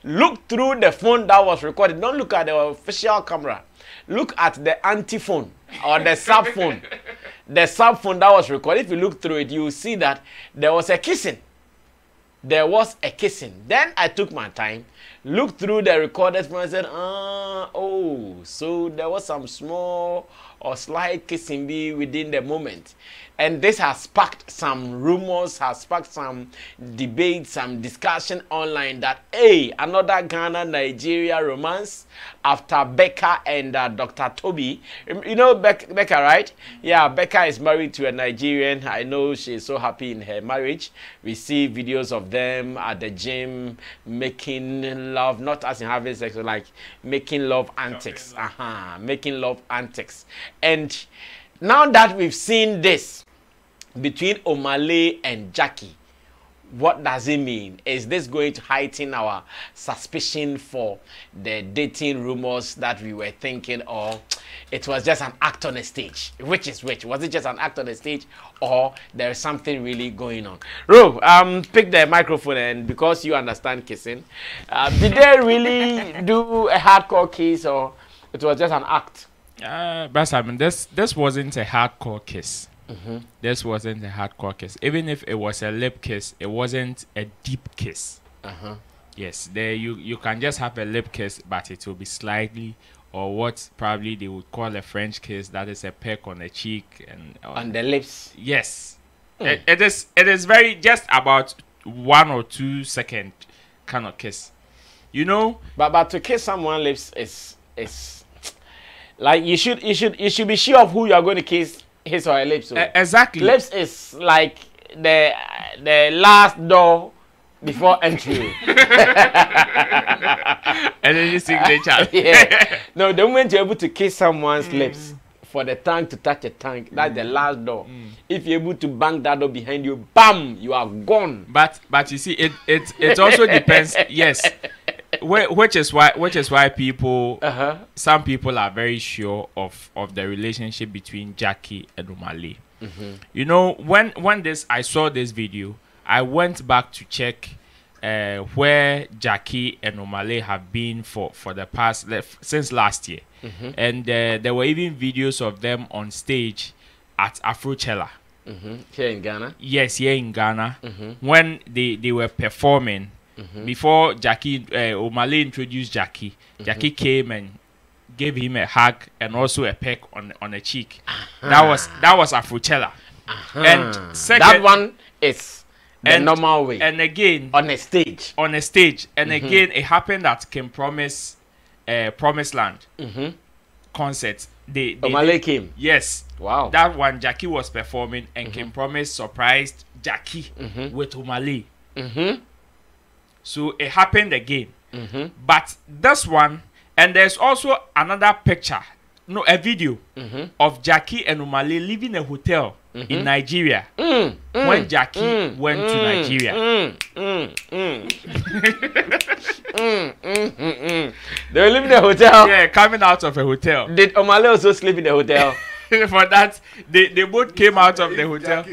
Speaker 4: Look through the phone that was recorded. Don't look at the official camera. Look at the anti-phone or the sub-phone. The sub-phone that was recorded. If you look through it, you will see that there was a kissing. Then I took my time, looked through the recorded phone and said, so there was some small or slight kissing within the moment. And this has sparked some rumors, has sparked some debate, some discussion online that, another Ghana-Nigeria romance after Becca and Dr. Toby. You know Becca, right? Yeah, Becca is married to a Nigerian. I know she's so happy in her marriage. We see videos of them at the gym making love, not as in having sex, but like making love antics. Making love antics. And now that we've seen this between Omah and Gyakie, what does it mean? Is this going to heighten our suspicion for the dating rumors that we were thinking, or it was just an act on a stage? Which is which? Was it just an act on a stage, or there is something really going on? Ro, pick the microphone, and because you understand kissing, did they really do a hardcore kiss, or it was just an act?
Speaker 7: But I mean, this wasn't a hardcore kiss. This wasn't a hardcore kiss. Even if it was a lip kiss, it wasn't a deep kiss. Yes, there you can just have a lip kiss, but it will be slightly, or what probably they would call a French kiss, that is a peck on the cheek and
Speaker 4: on the lips.
Speaker 7: Yes, it is very just about 1 or 2 second kind of kiss, you know.
Speaker 4: But to kiss someone's lips is like you should be sure of who you are going to kiss. His or her lips. So.
Speaker 7: Exactly.
Speaker 4: Lips is like the last door before entry.
Speaker 7: And then you sing the chant.
Speaker 4: Yeah. No, the moment you're able to kiss someone's lips, for the tongue to touch a tongue, that's the last door. If you're able to bang that door behind you, bam, you are gone.
Speaker 7: But you see, it also depends. Yes. Which is why people, some people are very sure of the relationship between Gyakie and Omah. You know, when I saw this video, I went back to check where Gyakie and Omah have been for the past since last year, and there were even videos of them on stage at Afrochella.
Speaker 4: Here in Ghana.
Speaker 7: Yes, here in Ghana, when they were performing. Before Gyakie, Omah introduced Gyakie. Gyakie came and gave him a hug and also a peck on the cheek. That was Afrochella. And second,
Speaker 4: that one is the normal way.
Speaker 7: And again,
Speaker 4: on a stage.
Speaker 7: And again, it happened at Promised Land concert.
Speaker 4: Omah came.
Speaker 7: Yes.
Speaker 4: Wow.
Speaker 7: That one, Gyakie was performing, and Kim Promise surprised Gyakie with Omah. So it happened again. But this one, and there's also another picture, a video of Gyakie and Omah leaving a hotel in Nigeria when Gyakie went to Nigeria.
Speaker 4: They were leaving the hotel?
Speaker 7: Yeah, coming out of a hotel.
Speaker 4: Did Omah also sleep in the hotel?
Speaker 7: For that, they both came out of the hotel.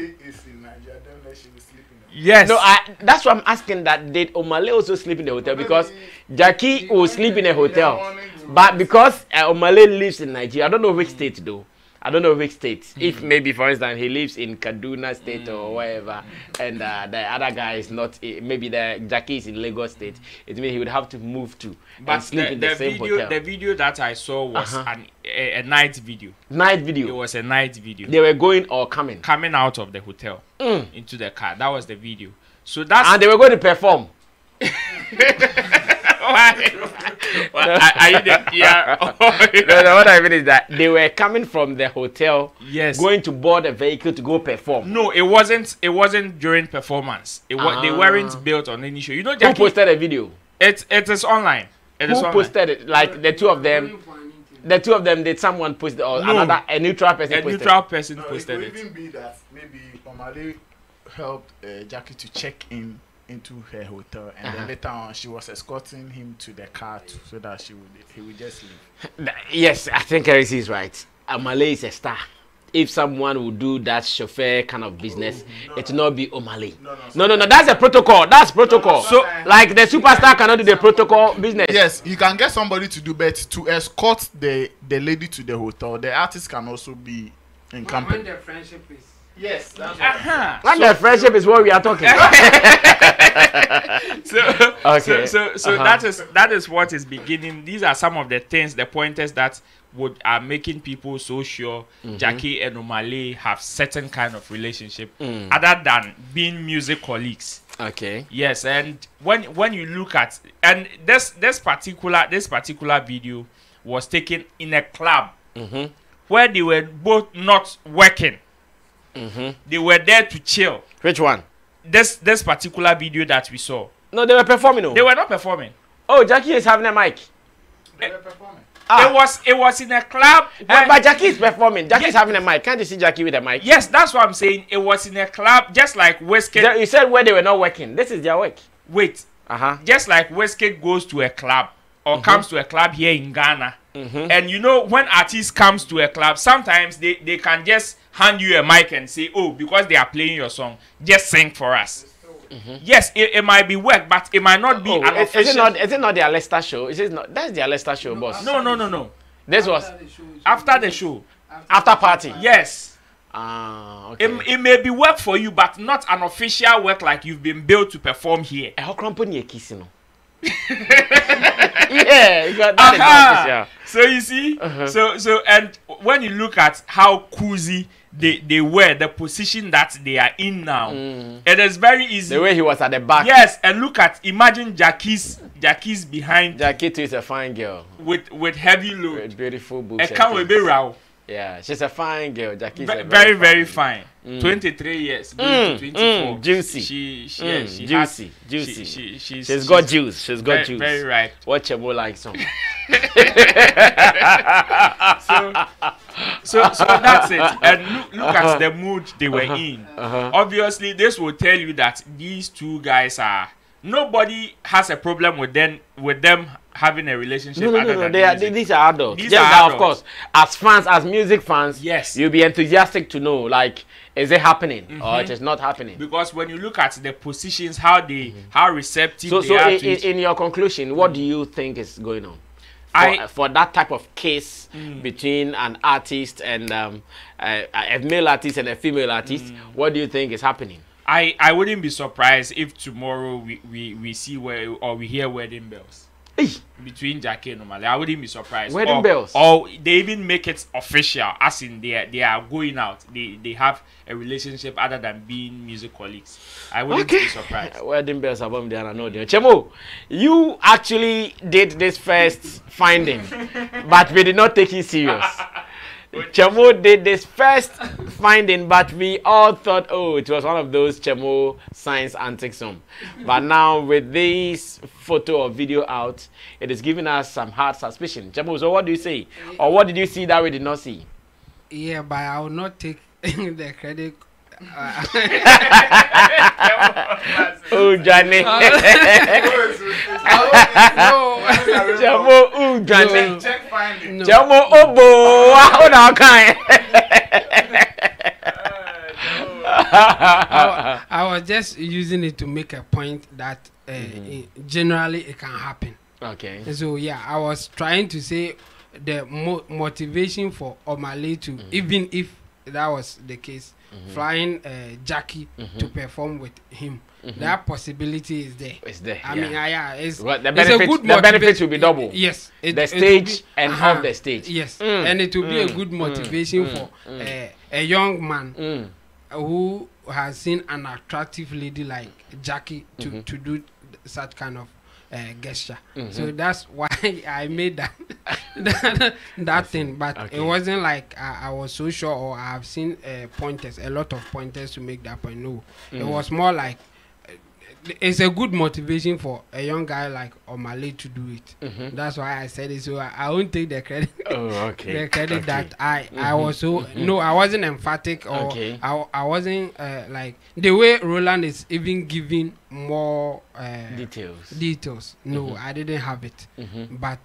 Speaker 7: Yes.
Speaker 4: No, that's why I'm asking that. Did Omah also sleep in the hotel? Because Gyakie will sleep in a hotel. But because Omah lives in Nigeria, I don't know which state though. I don't know which state. If maybe, for instance, he lives in Kaduna State or wherever, and the other guy is not, maybe the Gyakie is in Lagos State, it means he would have to move to and sleep in the same hotel.
Speaker 7: The video that I saw was a night video.
Speaker 4: Night video?
Speaker 7: It was a night video.
Speaker 4: They were going or coming?
Speaker 7: Coming out of the hotel into the car. That was the video. So that's...
Speaker 4: And they were going to perform?
Speaker 7: Are you the PR?
Speaker 4: No, what I mean is that they were coming from the hotel,
Speaker 7: yes,
Speaker 4: going to board a vehicle to go perform.
Speaker 7: No, it wasn't during performance. They weren't built on any show. You know, Gyakie,
Speaker 4: who posted a video?
Speaker 7: It is online.
Speaker 4: Who posted it? Like the two of them. The two of them, did someone post it, or a neutral person posted it?
Speaker 7: A neutral person posted it.
Speaker 6: It could even be that maybe Omah helped Gyakie to check in into her hotel, and then later on she was escorting him to the car so that he would just leave.
Speaker 4: Yes, I think Eris is right. Omale is a star. If someone would do that chauffeur kind of business, it will not be Omale. No. That's a protocol. That's protocol. So, like the superstar cannot do the protocol business.
Speaker 6: Yes, you can get somebody to do, but to escort the lady to the hotel, the artist can also be in company.
Speaker 5: When the friendship is.
Speaker 6: Yes, that's
Speaker 4: When the friendship is what we are talking.
Speaker 7: So that is what is beginning. These are some of the things, the pointers that are making people so sure Gyakie and Omale have certain kind of relationship other than being music colleagues.
Speaker 4: Okay.
Speaker 7: Yes, and when you look at, and this particular video was taken in a club where they were both not working. They were there to chill.
Speaker 4: Which one?
Speaker 7: This particular video that we saw.
Speaker 4: No, they were performing. No.
Speaker 7: They were not performing.
Speaker 4: Oh, Gyakie is having a mic.
Speaker 6: they were performing.
Speaker 7: It was in a club.
Speaker 4: But Gyakie is performing. Gyakie is having a mic. Can't you see Gyakie with a mic?
Speaker 7: Yes, that's what I'm saying. It was in a club, just like Wizkid.
Speaker 4: You said where they were not working. This is their work.
Speaker 7: Wait. Just like Wizkid goes to a club or comes to a club here in Ghana. And you know, when artists comes to a club, sometimes they can just hand you a mic and say, oh, because they are playing your song, just sing for us. Yes, it might be work, but it might not be an official.
Speaker 4: Is it not their Leicester show? Is it not? That's their Leicester show, boss.
Speaker 7: No.
Speaker 4: This was
Speaker 7: after the show.
Speaker 4: After party.
Speaker 7: Yes.
Speaker 4: Okay.
Speaker 7: It may be work for you, but not an official work like you've been built to perform here.
Speaker 4: How company you kissing? Yeah, you got that. Yeah.
Speaker 7: So you see, so and when you look at how cozy they were, the position that they are in now, it is very easy.
Speaker 4: The way he was at the back.
Speaker 7: Yes, and imagine Gyakie's behind.
Speaker 4: Gyakie too is a fine girl
Speaker 7: with heavy load,
Speaker 4: with beautiful boobs.
Speaker 7: Yeah,
Speaker 4: she's a fine girl. Gyakie
Speaker 7: very, very fine. 23 years, going to 24.
Speaker 4: Juicy. Juicy. She's got juice. She's got juice.
Speaker 7: Very right.
Speaker 4: What Chemo likes some.
Speaker 7: So that's it. And look at the mood they were in. Obviously, this will tell you that these two guys are. Nobody has a problem with them having a relationship.
Speaker 4: No. These are adults. These are adults. Of course, as fans, as music fans,
Speaker 7: yes,
Speaker 4: you'll be enthusiastic to know, like, is it happening or it is not happening?
Speaker 7: Because when you look at the positions, how receptive they are to it.
Speaker 4: In your conclusion, what do you think is going on? For that type of case between an artist and a male artist and a female artist, what do you think is happening?
Speaker 7: I wouldn't be surprised if tomorrow we see we hear wedding bells between Gyakie and Omale. I wouldn't be surprised.
Speaker 4: Wedding bells.
Speaker 7: Or they even make it official, as in they are going out. They have a relationship other than being music colleagues. I wouldn't be surprised.
Speaker 4: Wedding bells above there, I know. Chemo, you actually did this first finding, but we did not take it serious. Chemo did this first finding, but we all thought, oh, it was one of those Chemo science antics. But now with this photo or video out, it is giving us some hard suspicion. Chemo, so what do you say? Or what did you see that we did not see?
Speaker 5: Yeah, but I will not take the credit.
Speaker 4: Oh, Johnny. Chemo, Johnny.
Speaker 6: Check finding.
Speaker 4: Chemo, Obo. What are kind?
Speaker 5: I was just using it to make a point that generally it can happen.
Speaker 4: Okay.
Speaker 5: So yeah, I was trying to say the motivation for Omale to, even if that was the case, flying Gyakie to perform with him. That possibility is there.
Speaker 4: It's there.
Speaker 5: I mean, it's
Speaker 4: the
Speaker 5: the
Speaker 4: benefits will be double.
Speaker 5: Yes,
Speaker 4: the stage and off the stage.
Speaker 5: Yes, and it will be a good motivation for a young man who has seen an attractive lady like Gyakie to do such kind of gesture. So that's why I made that thing. But it wasn't like I was so sure, or I have seen a lot of pointers to make that point. No, it was more like it's a good motivation for a young guy like Omah to do it. That's why I said it. So I won't take the credit.
Speaker 4: Oh, okay.
Speaker 5: The credit that I was so no, I wasn't emphatic or I wasn't like the way Roland is even giving more details. No, I didn't have it, but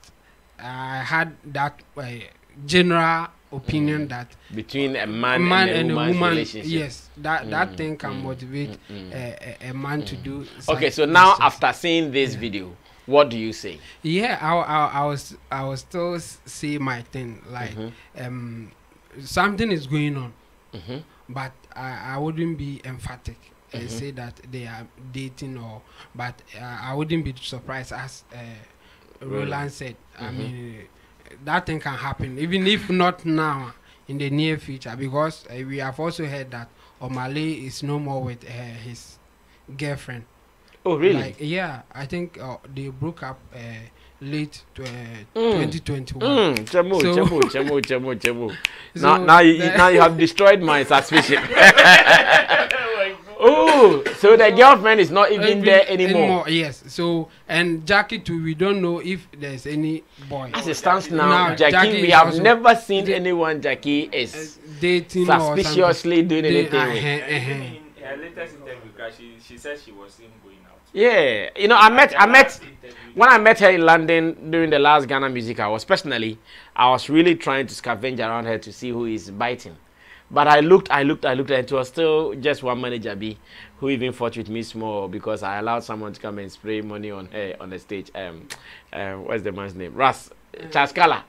Speaker 5: I had that general opinion that
Speaker 4: between a man and a woman's relationship.
Speaker 5: Yes, that thing can motivate a man to do.
Speaker 4: Okay, so now after seeing this video, what do you say?
Speaker 5: Yeah, I was still say my thing like something is going on, but I wouldn't be emphatic and say that they are dating but I wouldn't be surprised as Roland said. I mean, that thing can happen even if not now, in the near future, because we have also heard that Omah is no more with his girlfriend.
Speaker 4: Oh, really?
Speaker 5: Like, yeah, I think they broke up late 2021.
Speaker 4: Chemo. Now you have destroyed my suspicion. Oh, so the girlfriend is not even there anymore.
Speaker 5: Yes. So, and Gyakie too, we don't know if there's any boy.
Speaker 4: As it stands now, Gyakie, we have never seen anyone Gyakie is
Speaker 5: dating
Speaker 4: suspiciously doing anything with.
Speaker 7: In her latest interview, she said she was seen going out.
Speaker 4: Yeah, you know, I met when I met her in London during the last Ghana Music Awards. Personally, I was really trying to scavenge around her to see who is biting. But I looked, and it was still just one manager B who even fought with me small because I allowed someone to come and spray money on her on the stage. What's the man's name? Chaskala.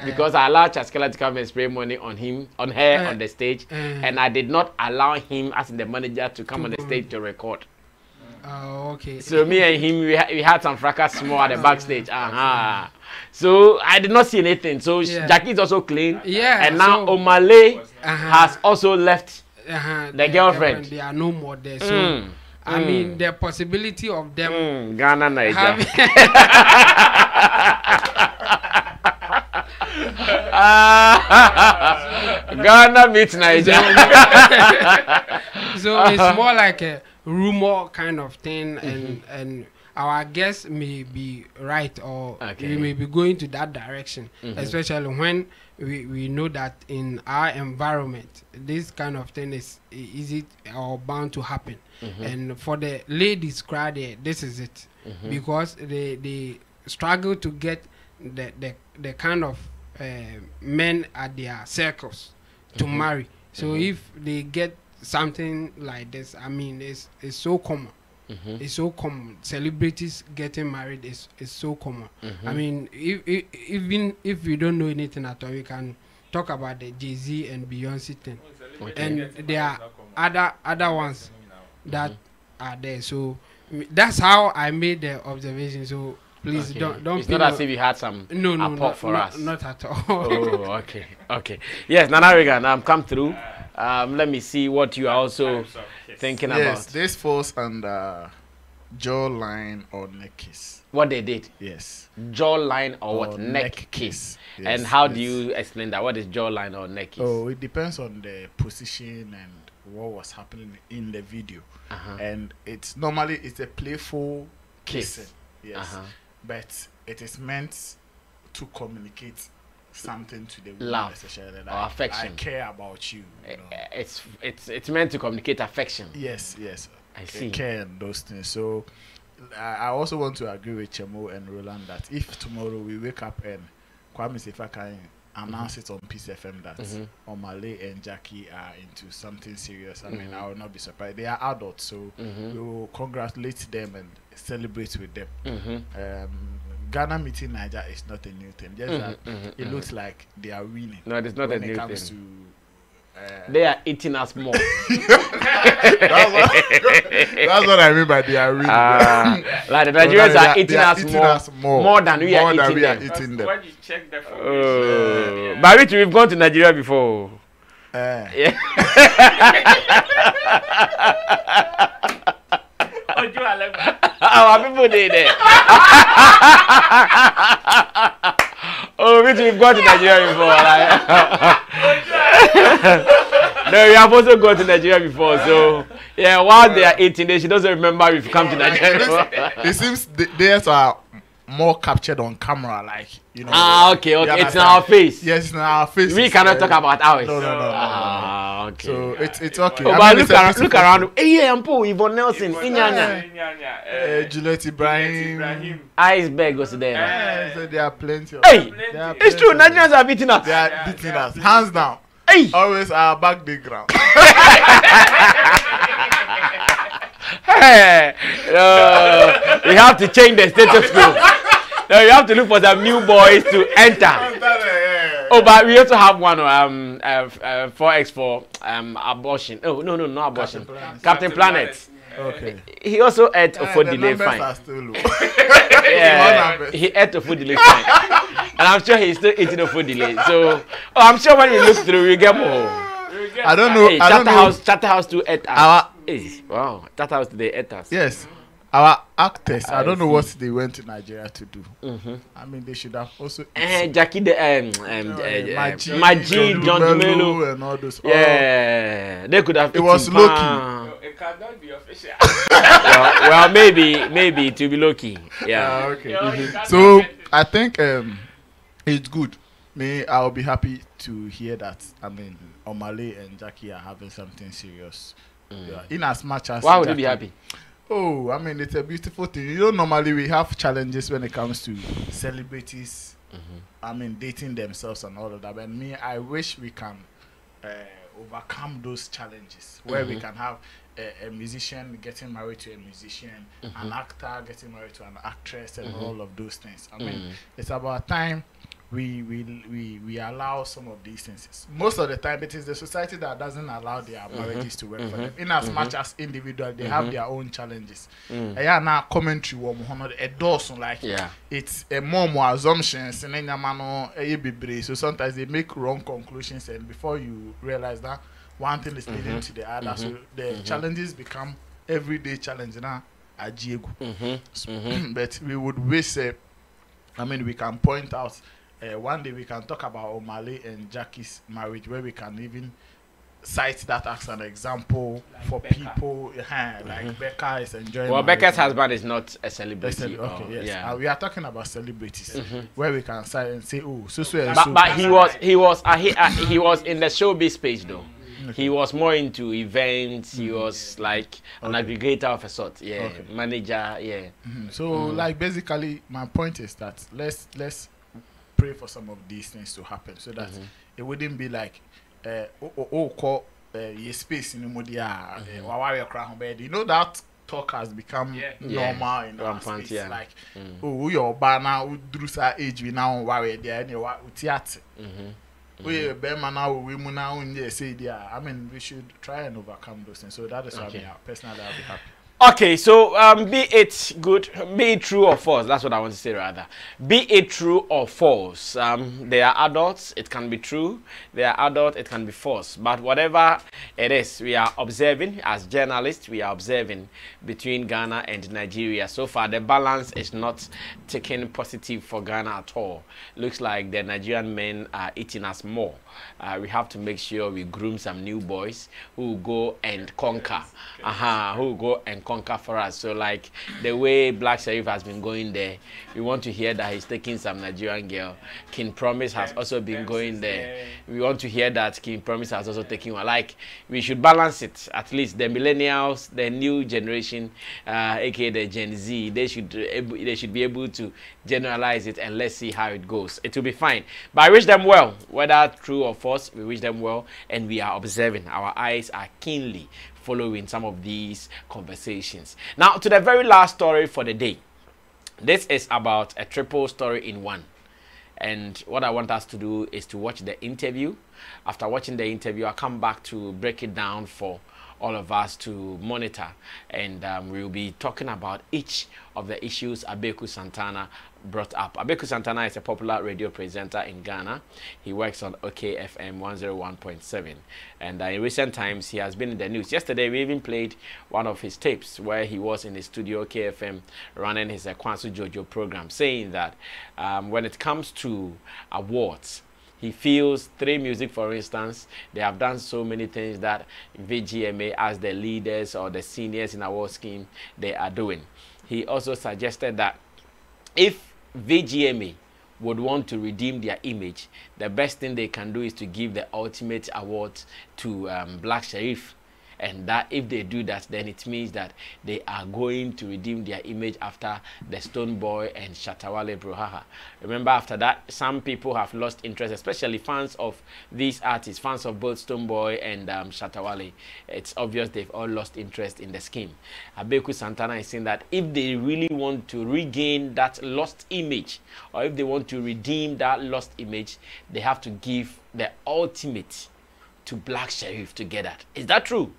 Speaker 4: Because I allowed Chaskala to come and spray money on her on the stage, and I did not allow him as the manager to come on the stage to record.
Speaker 5: Oh, okay.
Speaker 4: So me and him, we had some fracas small at the backstage. So I did not see anything. So Gyakie is also clean.
Speaker 5: Yeah.
Speaker 4: And now so, Omah has also left the girlfriend.
Speaker 5: They are no more there. So I mean, the possibility of them
Speaker 4: Ghana, Nigeria. Ghana meets Nigeria.
Speaker 5: So it's more like a rumor kind of thing, and our guests may be right or we may be going to that direction, especially when we know that in our environment this kind of thing is easy or bound to happen. And for the ladies crowd there, this is it, because they struggle to get the kind of men at their circles to marry. So if they get something like this, I mean, it's so common. It's so common. Celebrities getting married is so common. I mean, even if we don't know anything at all, we can talk about the Jay-Z and Beyonce thing, and there are other ones that are there. So that's how I made the observation. So please don't.
Speaker 4: It's not as if you had some apport for us.
Speaker 5: Not at all.
Speaker 4: Oh, okay. Yes, Nana Regan, come through. Let me see what you are also thinking about.
Speaker 6: Yes, this falls under jawline or neck kiss.
Speaker 4: What they did?
Speaker 6: Yes.
Speaker 4: Jawline or what? Neck kiss. Yes, and how do you explain that? What is jawline or neck kiss?
Speaker 6: Oh, it depends on the position and what was happening in the video. And it's normally a playful kissing. Yes. But it is meant to communicate something to the woman,
Speaker 4: love,
Speaker 6: especially that
Speaker 4: or affection.
Speaker 6: I care about you. You know?
Speaker 4: It's meant to communicate affection.
Speaker 6: Yes.
Speaker 4: I see.
Speaker 6: Care and those things. So I also want to agree with Chemo and Roland that if tomorrow we wake up and Kwame Sefa can announce it on Peace FM that Omah and Gyakie are into something serious, I mean, I will not be surprised. They are adults, so we will congratulate them and celebrate with them. Ghana meeting Nigeria is not a new thing. Just that it looks like they are winning.
Speaker 4: No, it's not a new thing.
Speaker 6: To,
Speaker 4: they are eating us more.
Speaker 6: That's what I mean by they are winning.
Speaker 4: Like the Nigerians are eating us more than we are eating them.
Speaker 7: When you check the phone,
Speaker 4: but which we've gone to Nigeria before. Yeah. Our people did it. Oh, which we've gone to Nigeria before. Like. No, we have also gone to Nigeria before. So yeah, while they are eating, she doesn't remember we've come to Nigeria.
Speaker 6: It seems theirs are more captured on camera, like you know.
Speaker 4: Okay. It's in our face.
Speaker 6: Yes, it's in our face.
Speaker 4: We cannot talk about ours.
Speaker 6: No.
Speaker 4: Okay.
Speaker 6: So it's okay.
Speaker 4: Oh, but look around. Hey, Ampo, Yvonne Nelson, Inyanya,
Speaker 6: Juliet Ibrahim.
Speaker 4: Iceberg was there.
Speaker 6: So there are plenty.
Speaker 4: Hey, it's true. Nigerians are beating us.
Speaker 6: They are beating us, hands down.
Speaker 4: Hey,
Speaker 6: always our back the ground.
Speaker 4: Hey, we have to change the status quo. No, you have to look for some new boys to enter. Oh, but we also have one 4x4 abortion. Oh, no, not abortion. Captain Planet.
Speaker 6: Okay.
Speaker 4: He also ate a food delay fine. Yeah, he ate a food delay fine, and I'm sure he's still eating a food delay. So, I'm sure when he looks through, we get more.
Speaker 6: I don't know.
Speaker 4: Hey,
Speaker 6: I don't know.
Speaker 4: Charterhouse to ate us. Wow, Charterhouse they ate us.
Speaker 6: Yes. Our actors, I don't know what they went to Nigeria to do. I mean, they should have also.
Speaker 4: Gyakie, Majid, John Dumelo,
Speaker 6: and all those.
Speaker 4: Yeah, they could have.
Speaker 6: It was low-key.
Speaker 7: It cannot be official.
Speaker 4: well, maybe to be low-key. Yeah.
Speaker 6: Okay. So I think it's good. I'll be happy to hear that. I mean, Omah and Gyakie are having something serious. In as much as.
Speaker 4: Why would you be happy?
Speaker 6: Oh, I mean, it's a beautiful thing. You know, normally we have challenges when it comes to celebrities. I mean, dating themselves and all of that. But I wish we can overcome those challenges where we can have a musician getting married to a musician, an actor getting married to an actress, and all of those things. I mean, it's about time we allow some of these things. Most of the time, it is the society that doesn't allow their marriages to work for them. In as much as individuals, they have their own challenges. Yeah, now commentary it's a more assumptions and then so sometimes they make wrong conclusions, and before you realize that one thing is leading to the other, so the challenges become everyday challenge now. But we would wish, I mean, we can point out. One day we can talk about Omah and Gyakie's marriage, where we can even cite that as an example for people. Like Becca is enjoying.
Speaker 4: Well, Becca's husband is not a celebrity.
Speaker 6: Okay, yes.
Speaker 4: Yeah.
Speaker 6: We are talking about celebrities, where we can cite and say, oh, so.
Speaker 4: But he was in the showbiz space though. Okay. He was more into events. He was like an aggregator of a sort. Yeah, manager. Yeah.
Speaker 6: So, like, basically, my point is that let's pray for some of these things to happen, so that it wouldn't be like your space in the media. You know, that talk has become normal in our space. Like, your banner through our age, we now worry there anyway. We say I mean, we should try and overcome those things. So that is why personally I'll be happy.
Speaker 4: Okay, so be it good, be it true or false. That's what I want to say rather. Be it true or false. They are adults, it can be true. They are adults, it can be false. But whatever it is, we are observing as journalists. We are observing between Ghana and Nigeria. So far, the balance is not taking positive for Ghana at all. Looks like the Nigerian men are eating us more. We have to make sure we groom some new boys who will go and conquer. Who will go and conquer for us. So like the way Black Sherif has been going there, we want to hear that he's taking some Nigerian girl. King Promise has also been going there. We want to hear that King Promise has also taken one. Like, we should balance it. At least the millennials, the new generation, aka the Gen Z, they should be able to generalize it, and let's see how it goes. It will be fine. But I wish them well, whether true or false. We wish them well, and we are observing. Our eyes are keenly following some of these conversations. Now, to the very last story for the day. This is about a triple story in one. And what I want us to do is to watch the interview. After watching the interview, I'll come back to break it down for all of us to monitor. And we'll be talking about each of the issues Abeku Santana brought up. Abeku Santana is a popular radio presenter in Ghana. He works on OKFM 101.7. And in recent times, he has been in the news. Yesterday, we even played one of his tapes where he was in the studio OKFM running his Kwansu Jojo program, saying that when it comes to awards, he feels 3music, for instance, they have done so many things that VGMA, as the leaders or the seniors in award scheme, they are doing. He also suggested that if VGMA would want to redeem their image, the best thing they can do is to give the ultimate award to Black Sherif. And that if they do that, then it means that they are going to redeem their image after the Stone Boy and Shatawale Brouhaha. Remember, after that, some people have lost interest, especially fans of these artists, fans of both Stone Boy and Shatawale. It's obvious they've all lost interest in the scheme. Abeku Santana is saying that if they really want to regain that lost image, or if they want to redeem that lost image, they have to give the ultimate to Black Sherif to get that. Is that true?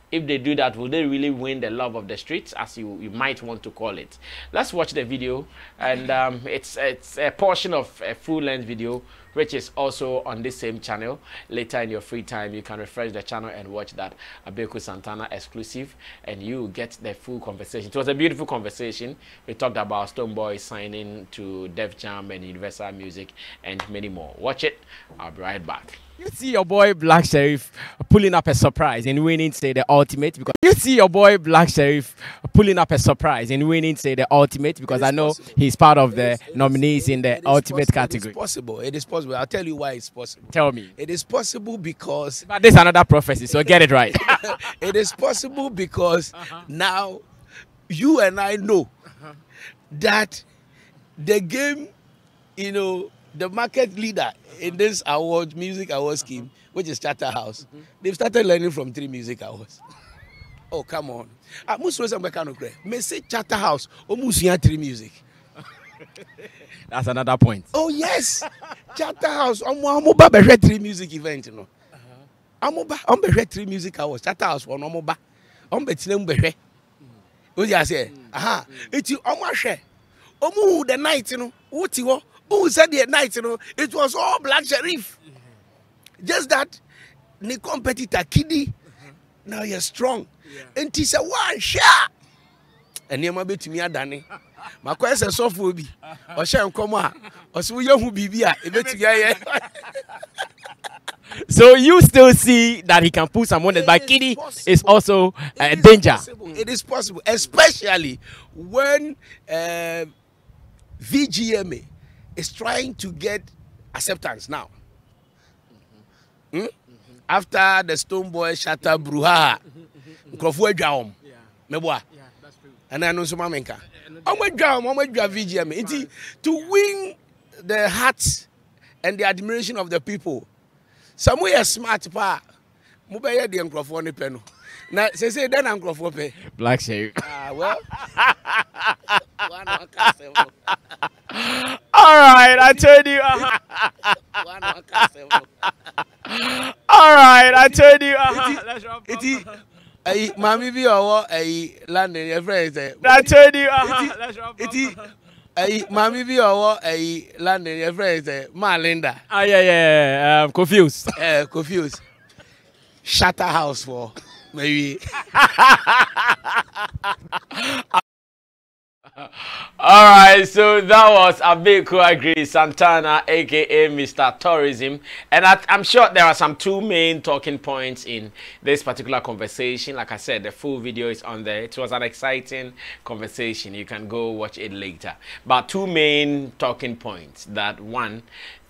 Speaker 4: If they do that, will they really win the love of the streets, as you might want to call it? Let's watch the video, and it's a portion of a full-length video, which is also on this same channel. Later in your free time, you can refresh the channel and watch that Abeku Santana exclusive, and you get the full conversation. It was a beautiful conversation. We talked about Stone Boy signing to Def Jam and Universal Music and many more. Watch it. I'll be right back.
Speaker 9: You see your boy Black Sherif pulling up a surprise and winning, say, the ultimate, because you see your boy Black Sherif pulling up a surprise and winning, say, the ultimate, because I know he's part of the nominees in the ultimate category.
Speaker 10: It is possible. It is possible. I'll tell you why it's possible.
Speaker 9: Tell me.
Speaker 10: It is possible because...
Speaker 9: But this is another prophecy, so get it right.
Speaker 10: It is possible because now you and I know that the game, you know, the market leader in this music award scheme, which is Charterhouse, they've started learning from 3music awards. Oh, come on. I must know some mechanical. May say Charterhouse, almost 3music.
Speaker 9: That's another point.
Speaker 10: Oh, yes. Charterhouse, I'm a 3music event, you know. I'm a 3music awards. Charterhouse, I'm a I'm what you say? Aha. It's you, the night, you know. What you who said the night, you know, it was all Black Sherif. Just that, the competitor, Kiddy, now you're strong. And he said, one shot. And you might be to me, Danny. My question is so for me. Or shall come out. Or so you who be here.
Speaker 9: So you still see that he can put someone but Kiddy is also a danger.
Speaker 10: It is possible, especially when VGMA is trying to get acceptance now. After the Stone Boy Shatta Brouhaha, and I know some America. I'm a VGMA. To win the hearts and the admiration of the people, somewhere smart pa. Mubaya the microphone pen. Now say then I'm pay.
Speaker 9: Black Sherif.
Speaker 10: Well.
Speaker 9: All right, I told you. All right, I told you. Let's wrap up.
Speaker 10: Mommy be a London, your friends.
Speaker 9: I told you. Let's wrap up.
Speaker 10: Mommy be a London, your friends. Linda.
Speaker 9: Yeah. Confused.
Speaker 10: Confused. Charterhouse for maybe.
Speaker 4: All right, so that was Abeku Santana, aka Mr. Tourism, and I'm sure there are some two main talking points in this particular conversation. Like I said, the full video is on there. It was an exciting conversation. You can go watch it later. But two main talking points: that one,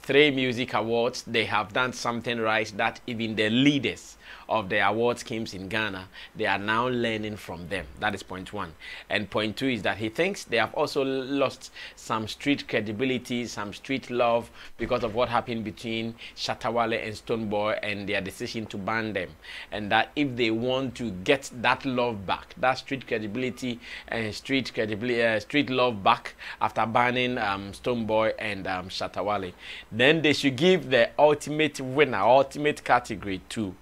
Speaker 4: 3music awards, they have done something right that even the leaders of the award schemes in Ghana, they are now learning from them. That is point one. And point two is that he thinks they have also lost some street credibility, some street love because of what happened between Shatawale and Stone Boy and their decision to ban them. And that if they want to get that love back, that street credibility and street love back after banning Stone Boy and Shatawale, then they should give the ultimate winner, ultimate category to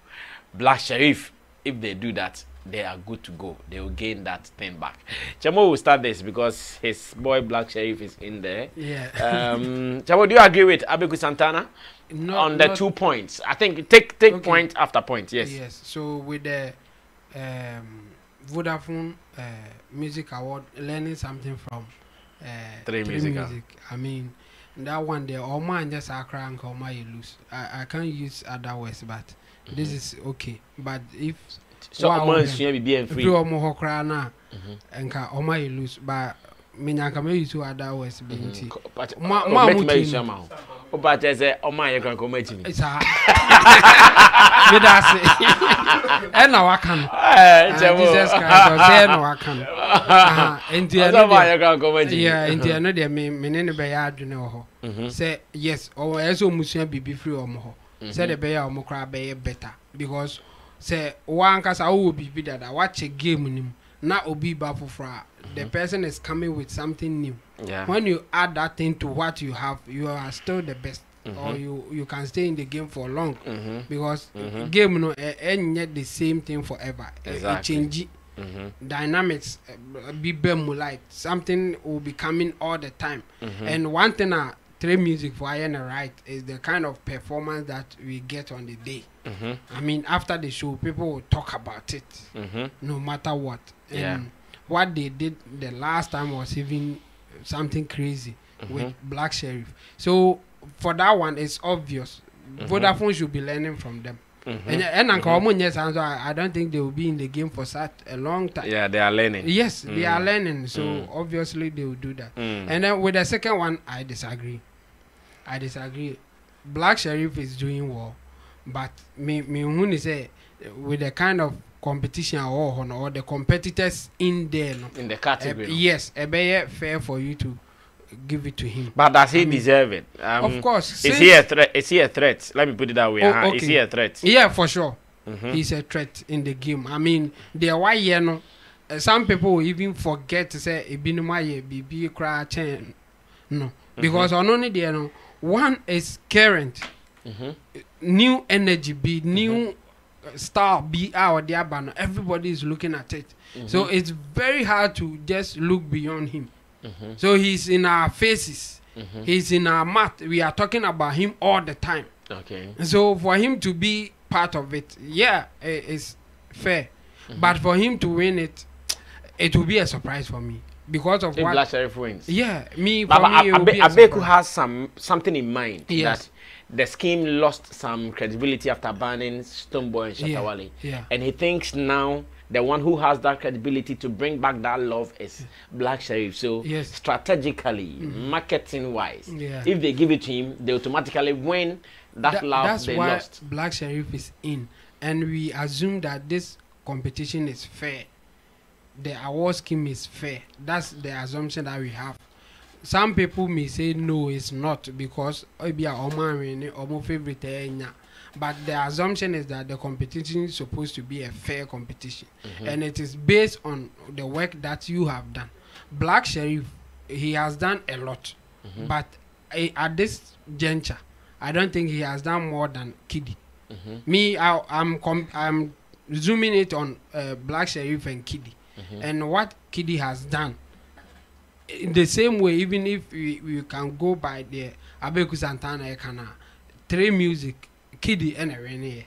Speaker 4: Black Sherif. If they do that, they are good to go. They will gain that thing back. Chamo will start this because his boy Black Sherif is in there.
Speaker 5: Yeah.
Speaker 4: Chamo, do you agree with Abeku Santana on the 2 points? I think take okay. Point after point. Yes.
Speaker 5: Yes. So with the Vodafone Music Award, learning something from
Speaker 4: 3music.
Speaker 5: I mean, that one there, Omah and just Accra and Omah you lose. I can't use other words, but this is okay. But if
Speaker 4: so Omah is be free.
Speaker 5: If you Omah Hokra na, and Omah you lose, but Minyanka may use other words being tea.
Speaker 4: But I say Omah you can come at me.
Speaker 5: It's a and now I can. Jesus Christ, say no I can. And the other day, me bayard, you know. Say yes, or as Musia be free or more. Say the bear or mokra bay better because say one cast I will be that I watch a game in him. Not obi baffle fra. The person is coming with something new.
Speaker 4: Yeah.
Speaker 5: When you add that thing to what you have, you are still the best. Or you can stay in the game for long because game no ain't yet the same thing forever. It change dynamics be like something will be coming all the time. And one thing trade music for right is the kind of performance that we get on the day. I mean, after the show, people will talk about it no matter what. And what they did the last time was even something crazy with Black Sherif. So for that one, it's obvious. Vodafone should be learning from them. And I don't think they will be in the game for such a long time.
Speaker 4: Yeah, they are learning.
Speaker 5: Yes, they are learning. So obviously they will do that. And then with the second one, I disagree. Black Sherif is doing well, but me when say with the kind of competition or the competitors in there,
Speaker 4: in the category.
Speaker 5: Yes, it be fair for you to give it to him.
Speaker 4: But does he deserve it?
Speaker 5: Of course.
Speaker 4: Is he a threat? Is he a threat? Let me put it that way.
Speaker 5: Okay.
Speaker 4: Is he a threat?
Speaker 5: Yeah, for sure. He's a threat in the game. I mean, there why no. Some people will even forget to say Ibinuma BB cry chain. No, because on only there no one is current, new energy be new star be out there, but everybody is looking at it. So it's very hard to just look beyond him. So he's in our faces, he's in our mouth. We are talking about him all the time.
Speaker 4: Okay.
Speaker 5: So for him to be part of it, yeah, it's fair. But for him to win it, it will be a surprise for me because of what
Speaker 4: Black Sherif wins.
Speaker 5: Yeah, me.
Speaker 4: But Abeku has something in mind
Speaker 5: that
Speaker 4: the scheme lost some credibility after banning Stonebwoy and Shatawale. And he thinks now the one who has that credibility to bring back that love is Black Sherif. So strategically, marketing wise, if they give it to him, they automatically win that love they lost.
Speaker 5: That's why Black Sherif is in, and we assume that this competition is fair. The award scheme is fair. That's the assumption that we have. Some people may say no, it's not because Omah favorite. But the assumption is that the competition is supposed to be a fair competition, and it is based on the work that you have done. Black Sherif, he has done a lot, but at this juncture, I don't think he has done more than Kiddy. Me, I'm zooming it on Black Sherif and Kiddy, and what Kiddy has done. In the same way, even if we can go by the Abeku Santana Ekana, trade music. Kiddy and a Rene.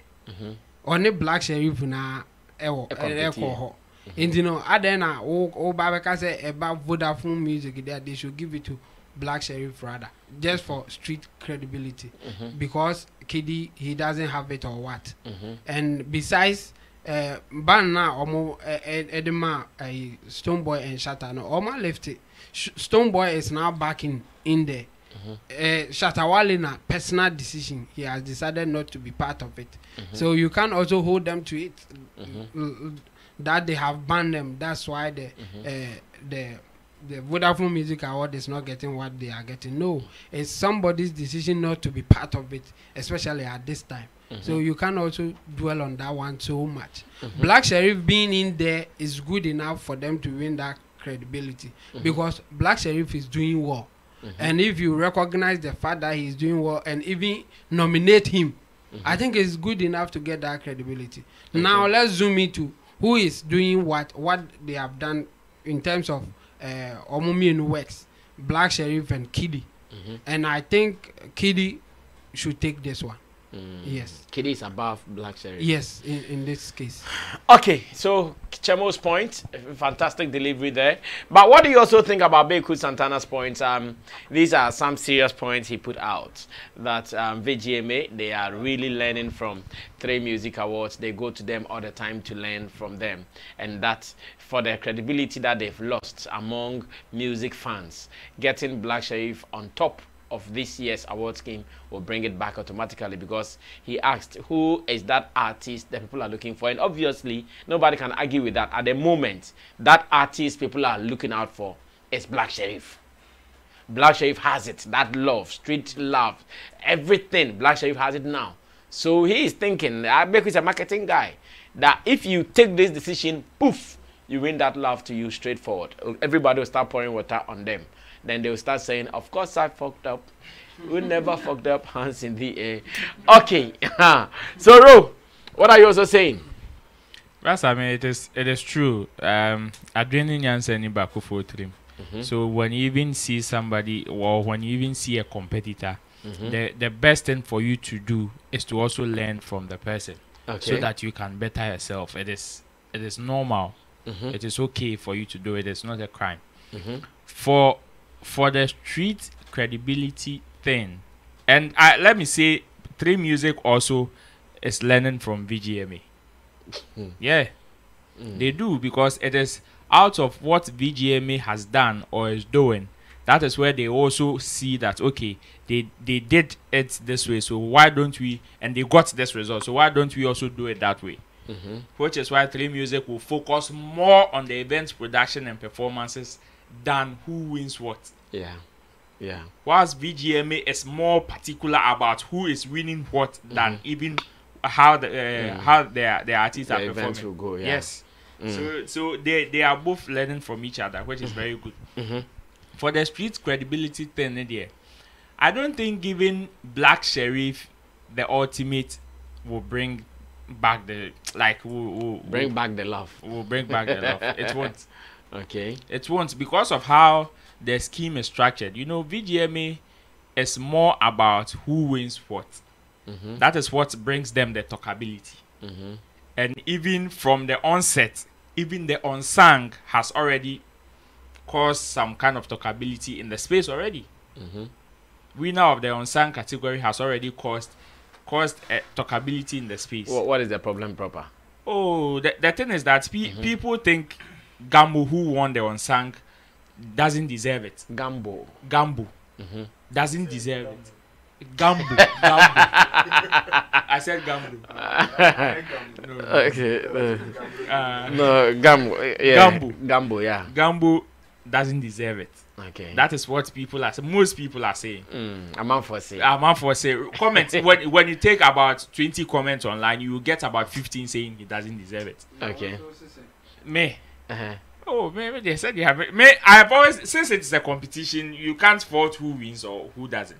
Speaker 5: Only Black Sherif na echo. And you know, Adena or Babaka say about Vodafone music there, they should give it to Black Sherif rather, just for street credibility. Because Kiddy, he doesn't have it or what. And besides, ban now Edema Stonebwoy and Shatta no Omah left it. Stonebwoy is now back in there. Shatawale na personal decision. He has decided not to be part of it. So you can also hold them to it. That they have banned them. That's why the Vodafone Music Award is not getting what they are getting. No, it's somebody's decision not to be part of it, especially at this time. So you can also dwell on that one so much. Black Sherif being in there is good enough for them to win that credibility because Black Sherif is doing well. And if you recognize the fact that he's doing well and even nominate him, I think it's good enough to get that credibility. Now let's zoom into who is doing what they have done in terms of Omumi works, Black Sherif and Kiddy. And I think Kiddy should take this one. Yes.
Speaker 4: Kiddy is above Black Sherif.
Speaker 5: Yes, in this case.
Speaker 4: Okay, so Chemo's point, fantastic delivery there. But what do you also think about Beku Santana's points? These are some serious points he put out. That VGMA, they are really learning from 3 Music Awards. They go to them all the time to learn from them. And that for the credibility that they've lost among music fans, getting Black Sherif on top of this year's award scheme will bring it back automatically, because he asked who is that artist that people are looking for, and obviously nobody can argue with that. At the moment, that artist people are looking out for is Black Sherif. Black Sherif has it, that love, street love, everything. Black Sherif has it now. So he is thinking, Beku is a marketing guy, that if you take this decision, poof, you win that love to you straightforward. Everybody will start pouring water on them. Then they will start saying, of course I fucked up. We never fucked up, hands in the air. Okay. So, Ro, what are you also saying?
Speaker 7: Yes, I mean, it is true. Adrenaline Yansen Baku for trim. So when you even see somebody, or when you even see a competitor, the best thing for you to do is to also learn from the person, so that you can better yourself. It is normal. It is okay for you to do it. It's not a crime. For the street credibility thing, and let me say, 3 Music also is learning from VGMA. Yeah, they do, because it is out of what VGMA has done or is doing. That is where they also see that, okay, they did it this way, so why don't we, and they got this result, so why don't we also do it that way? Which is why 3 Music will focus more on the event production and performances than who wins what. Yeah. Whilst VGMA is more particular about who is winning what than even how their artists are performing. Will go, yes. So they are both learning from each other, which is very good. For the street credibility thing there, I don't think giving Black Sherif the ultimate will bring back the
Speaker 4: bring back the love.
Speaker 7: Will bring back the love. It won't.
Speaker 4: Okay.
Speaker 7: It won't, because of how the scheme is structured. You know, VGMA is more about who wins what. That is what brings them the talkability. And even from the onset, even the unsung has already caused some kind of talkability in the space already. Winner of the unsung category has already caused a talkability in the space.
Speaker 4: What is the problem proper?
Speaker 7: Oh, the thing is that people think Gambo, who won the unsung, doesn't deserve it.
Speaker 4: Gambo
Speaker 7: doesn't deserve it. Gambo. I said Gambo. No.
Speaker 4: Okay. No, Gambo. Yeah. Gambo, yeah.
Speaker 7: Gambo doesn't deserve it.
Speaker 4: Okay.
Speaker 7: That is what most people are saying.
Speaker 4: I'm for say.
Speaker 7: Comment. when you take about 20 comments online, you will get about 15 saying he doesn't deserve it.
Speaker 4: Okay.
Speaker 7: Me. Oh, maybe they said you have it. I have always, since it's a competition, you can't fault who wins or who doesn't.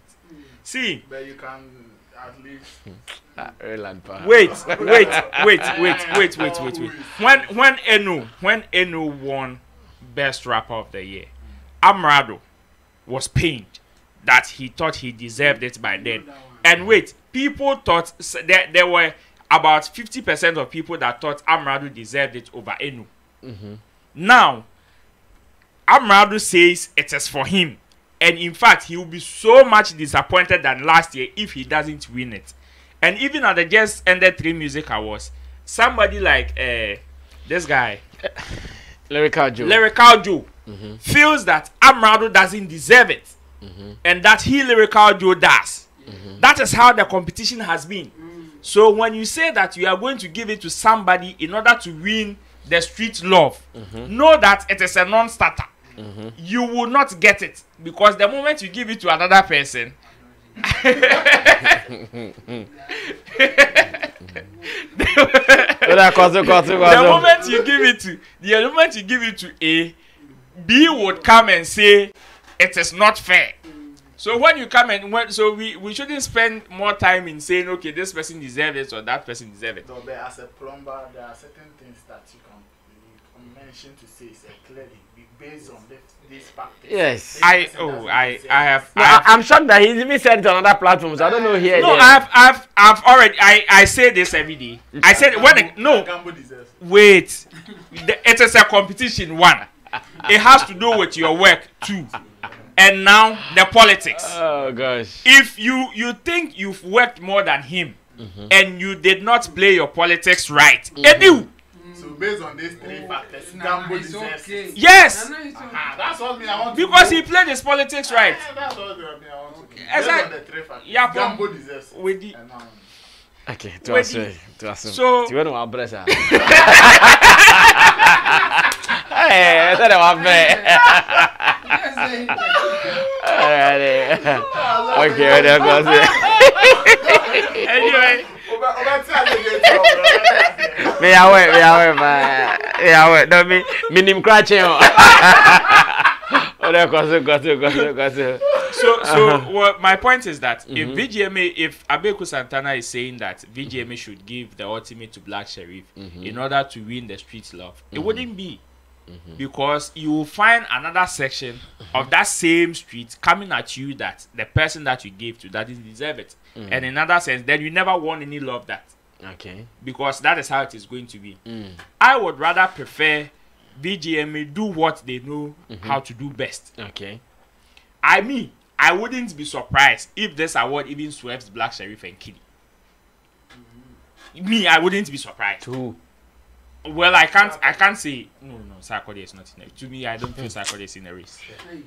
Speaker 7: See.
Speaker 6: But you can at least.
Speaker 7: Wait. When Eno won Best Rapper of the Year, Amrado was pained that he thought he deserved it by then. And wait, people thought there were about 50% of people that thought Amrado deserved it over Eno. Now, Amrado says it is for him. And in fact, he will be so much disappointed than last year if he doesn't win it. And even at the just ended 3 Music Awards, somebody like this guy,
Speaker 4: Lyrical
Speaker 7: Joe, feels that Amrado doesn't deserve it. And that Lyrical Joe does. That is how the competition has been. So when you say that you are going to give it to somebody in order to win the street love, know that it is a non-starter. You will not get it, because the moment you give it to another person, the moment you give it to A, B would come and say it is not fair. So when you come and so we shouldn't spend more time in saying, okay, this person deserves it or that person deserves it.
Speaker 6: No, but as a plumber, there are certain things that you can mentioned to say is clearly based on this factors.
Speaker 4: Yes. I'm shocked that he's even said it on other platforms. I don't know here.
Speaker 7: No, I've already. I say this every day. I said wait. It is a competition. One, it has to do with your work. Two, and now the politics.
Speaker 4: Oh gosh.
Speaker 7: If you think you've worked more than him, and you did not play your politics right, and you.
Speaker 6: So based on these three factors, Gambo deserves it.
Speaker 7: Yes.
Speaker 6: That's what me I want to
Speaker 7: Because
Speaker 6: know.
Speaker 7: he played his politics right.
Speaker 6: That's what me I want to know. Based
Speaker 7: Exactly.
Speaker 6: on the three factors,
Speaker 7: Yeah,
Speaker 6: Gambo deserves it.
Speaker 7: with the
Speaker 4: Okay, to us.
Speaker 7: So
Speaker 4: you know what bless her. Hey, that was bad. Okay, there goes it.
Speaker 7: Anyway.
Speaker 4: Me away, man. No, me nim crashing. Oh, there goes it.
Speaker 7: So what my point is that if VGMA, if Abeku Santana is saying that VGMA should give the ultimate to Black Sherif in order to win the street love, it wouldn't be. Because you will find another section of that same street coming at you that the person that you gave to that is deserve it. And in another sense, then you never won any love that.
Speaker 4: Okay.
Speaker 7: Because that is how it is going to be. I would rather prefer VGMA do what they know how to do best.
Speaker 4: Okay.
Speaker 7: I wouldn't be surprised if this award even swerves Black Sherif and Kiddy. I wouldn't be surprised.
Speaker 4: Who?
Speaker 7: Well, I can't say no. Sarkodie is not in it. To me, I don't feel Sarkodie is in the race.
Speaker 4: Hey,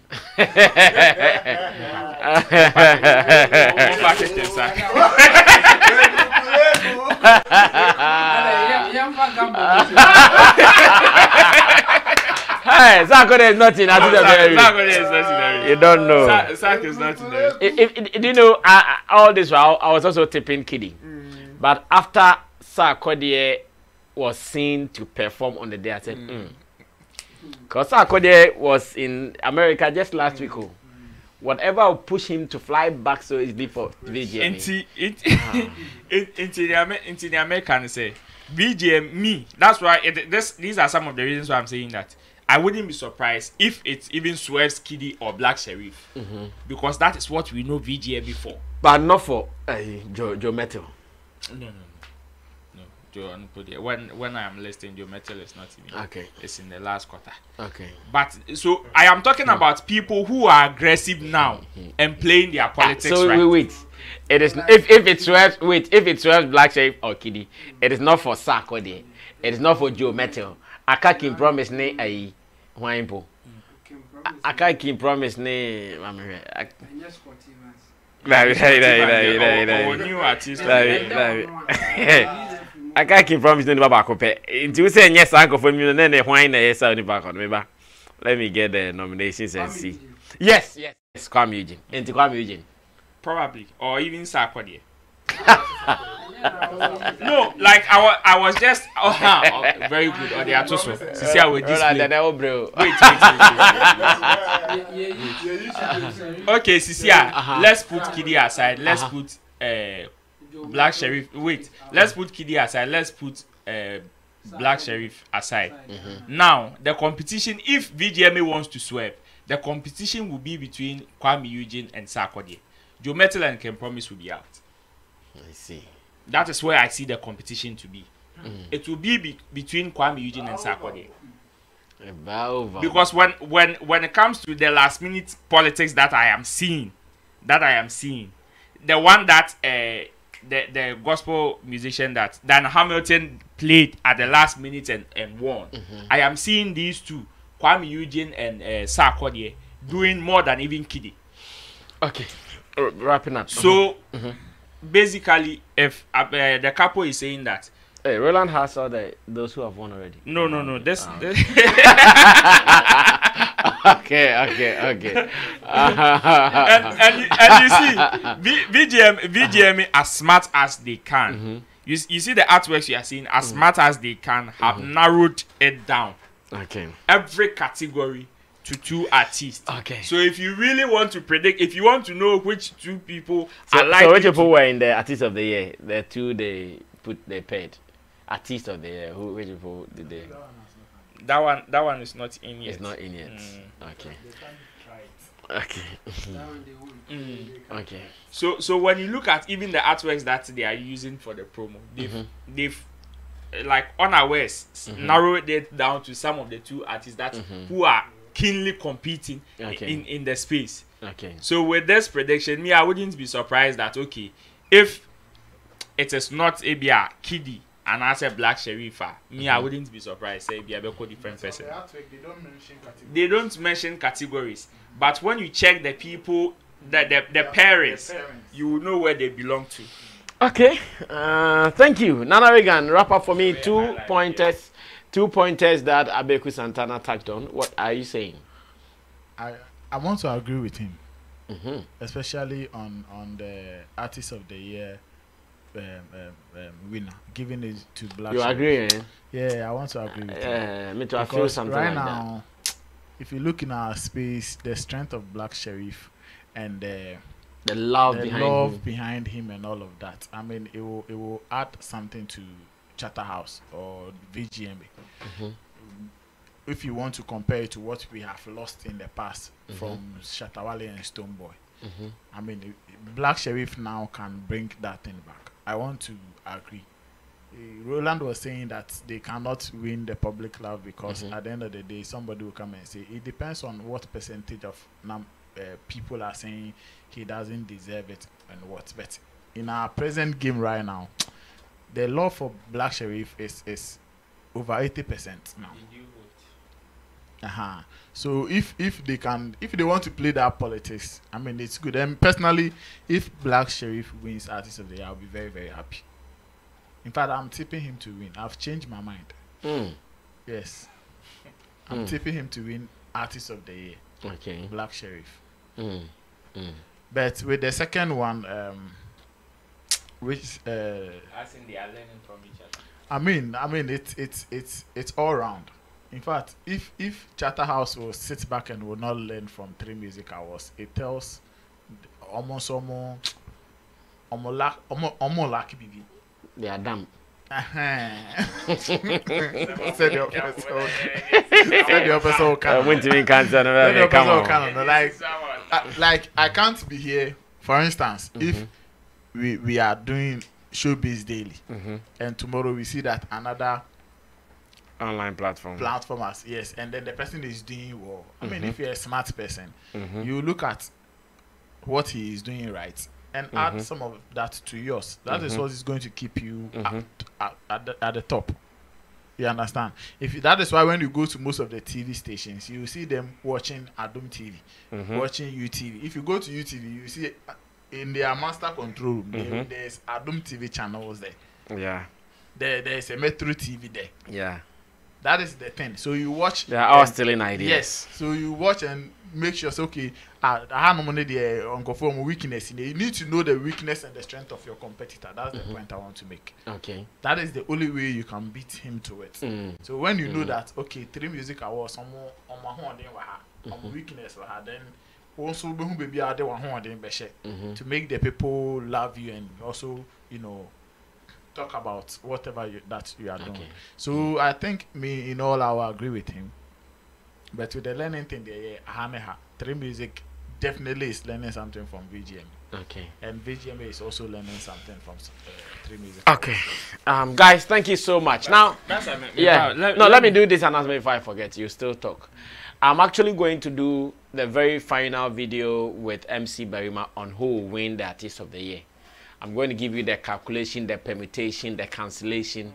Speaker 4: Sarkodie is not in it.
Speaker 7: Sarkodie is not in the race.
Speaker 4: You don't know.
Speaker 7: Sarkodie is not in the race.
Speaker 4: Do you know, all this while I was also tipping Kiddy. But after Sarkodie was seen to perform on the day, I said, because Sarkodie was in America just last week. Whatever will push him to fly back so easily for VGMA.
Speaker 7: Into the American say VGMA. That's why these are some of the reasons why I'm saying that I wouldn't be surprised if it even swerves Kiddy or Black Sherif, because that is what we know VGMA for.
Speaker 4: But not for Joe Metal.
Speaker 7: No. When I am listing, Joe Metal is not in it.
Speaker 4: Okay.
Speaker 7: It's in the last quarter.
Speaker 4: Okay.
Speaker 7: But so I am talking about people who are aggressive now and playing their politics
Speaker 4: so
Speaker 7: right.
Speaker 4: Wait. It is if it swerves Black Sherif or Kiddy, it is not for Sarkodie. It is not for Joe Metal. I can't promise ne a Wimpo. I can't promise ne
Speaker 7: New artist.
Speaker 4: I can't keep promising the back up. Until you say yes, uncle for me, and then the wine is out the back on me. Let me get the nominations and see. Yes. Kwame Eugene. Into Kwame Eugene.
Speaker 7: Probably. Or even Sarkodie. No, like I was just very good. Or they are too so. See how we display. Wait. Okay, Sisia. Let's put Kiddy aside. Let's put Black Sherif. Wait. Let's put Kiddy aside. Let's put Black Sherif aside. Now the competition. If VGMA wants to swerve, the competition will be between Kwame Eugene and Sarkodie. Joe Metal and Ken Promise will be out.
Speaker 4: I see.
Speaker 7: That is where I see the competition to be. It will be between Kwame Eugene and Sarkodie. Because when it comes to the last minute politics that I am seeing, the one that the gospel musician that Dan Hamilton played at the last minute and won, I am seeing these two, Kwame Eugene and Sarkodie, doing more than even Kiddy.
Speaker 4: Okay, wrapping up.
Speaker 7: So basically, if the couple is saying that,
Speaker 4: hey, Roland has all those who have won already.
Speaker 7: No. This. Okay. And you see, VGMA as smart as they can. You see the artworks you are seeing, as smart as they can, have narrowed it down.
Speaker 4: Okay.
Speaker 7: Every category to 2 artists.
Speaker 4: Okay.
Speaker 7: So if you really want to predict, if you want to know which 2 people are like,
Speaker 4: so which people were in the artist of the year? The 2 they paid artist of the year. Which people did they?
Speaker 7: That one is not in yet.
Speaker 4: It's not in yet. Okay. Okay. Okay.
Speaker 7: So when you look at even the artworks that they are using for the promo, they've like unawares narrowed it down to some of the two artists that who are keenly competing in the space.
Speaker 4: Okay.
Speaker 7: So with this prediction, I wouldn't be surprised that if it is not Abia Kiddy and I say Black Sherif, I wouldn't be surprised. Say Abia Beko different person. They don't mention categories, but when you check the people, the parents, you will know where they belong to.
Speaker 4: Okay. Thank you, Nana Regan. Wrap up for me. 2 pointers. 2 pointers that Abeku Santana touched on. What are you saying?
Speaker 6: I want to agree with him, especially on the Artist of the Year winner, giving it to Black.
Speaker 4: You
Speaker 6: Sherif.
Speaker 4: agree? Eh?
Speaker 6: Yeah, I want to agree with him.
Speaker 4: Me too. I feel something
Speaker 6: right
Speaker 4: like
Speaker 6: now, if you look in our space, the strength of Black Sherif and the
Speaker 4: love
Speaker 6: behind him and all of that. I mean, it will add something to Chatterhouse or VGMA. If you want to compare it to what we have lost in the past from Shatawale and Stoneboy, I mean, Black Sherif now can bring that thing back. I want to agree. Roland was saying that they cannot win the public love because at the end of the day, somebody will come and say it depends on what percentage of people are saying he doesn't deserve it and what. But in our present game right now, the love for Black Sherif is over 80% now. So if they want to play that politics, I mean, it's good. And personally, if Black Sherif wins Artist of the Year, I'll be very, very happy. In fact, I'm tipping him to win. I've changed my mind. Yes, I'm tipping him to win Artist of the Year.
Speaker 4: Okay.
Speaker 6: Black Sherif. But with the second one, which
Speaker 7: I think they are learning from each other.
Speaker 6: I mean, it's all round. In fact, if Chatterhouse will sit back and will not learn from 3 Music Awards, it tells almost lucky baby.
Speaker 4: They are dumb.
Speaker 6: Said the episode. Said the episode. Like I can't be here. For instance, if we are doing Showbiz Daily, and tomorrow we see that another
Speaker 4: online platform
Speaker 6: has, yes, and then the person is doing well. I mean, if you're a smart person, you look at what he is doing right and add some of that to yours. That is what is going to keep you at the top. You understand? That is why when you go to most of the TV stations, you see them watching Adum TV, watching UTV. If you go to UTV, you see in their master control room, there's Adum TV channels there.
Speaker 4: Yeah.
Speaker 6: There's a Metro TV there.
Speaker 4: Yeah.
Speaker 6: That is the thing. So you watch.
Speaker 4: They are all stealing ideas.
Speaker 6: Yes. So you watch and make sure, okay, I have no money there on conform weakness. You need to know the weakness and the strength of your competitor. That's the point I want to make.
Speaker 4: Okay.
Speaker 6: That is the only way you can beat him to it. So when you know that, okay, 3 Music Awards, some on my weakness, then also baby are the one to make the people love you and also, talk about whatever that you are doing. So I think in all I will agree with him. But with the learning thing, 3 Music definitely is learning something from VGMA.
Speaker 4: Okay.
Speaker 6: And VGMA is also learning something from 3 Music.
Speaker 4: Okay. Guys, thank you so much. Now, let me do this announcement before I forget. You still talk. I'm actually going to do the very final video with MC Berima on who will win the Artist of the Year. I'm going to give you the calculation, the permutation, the cancellation,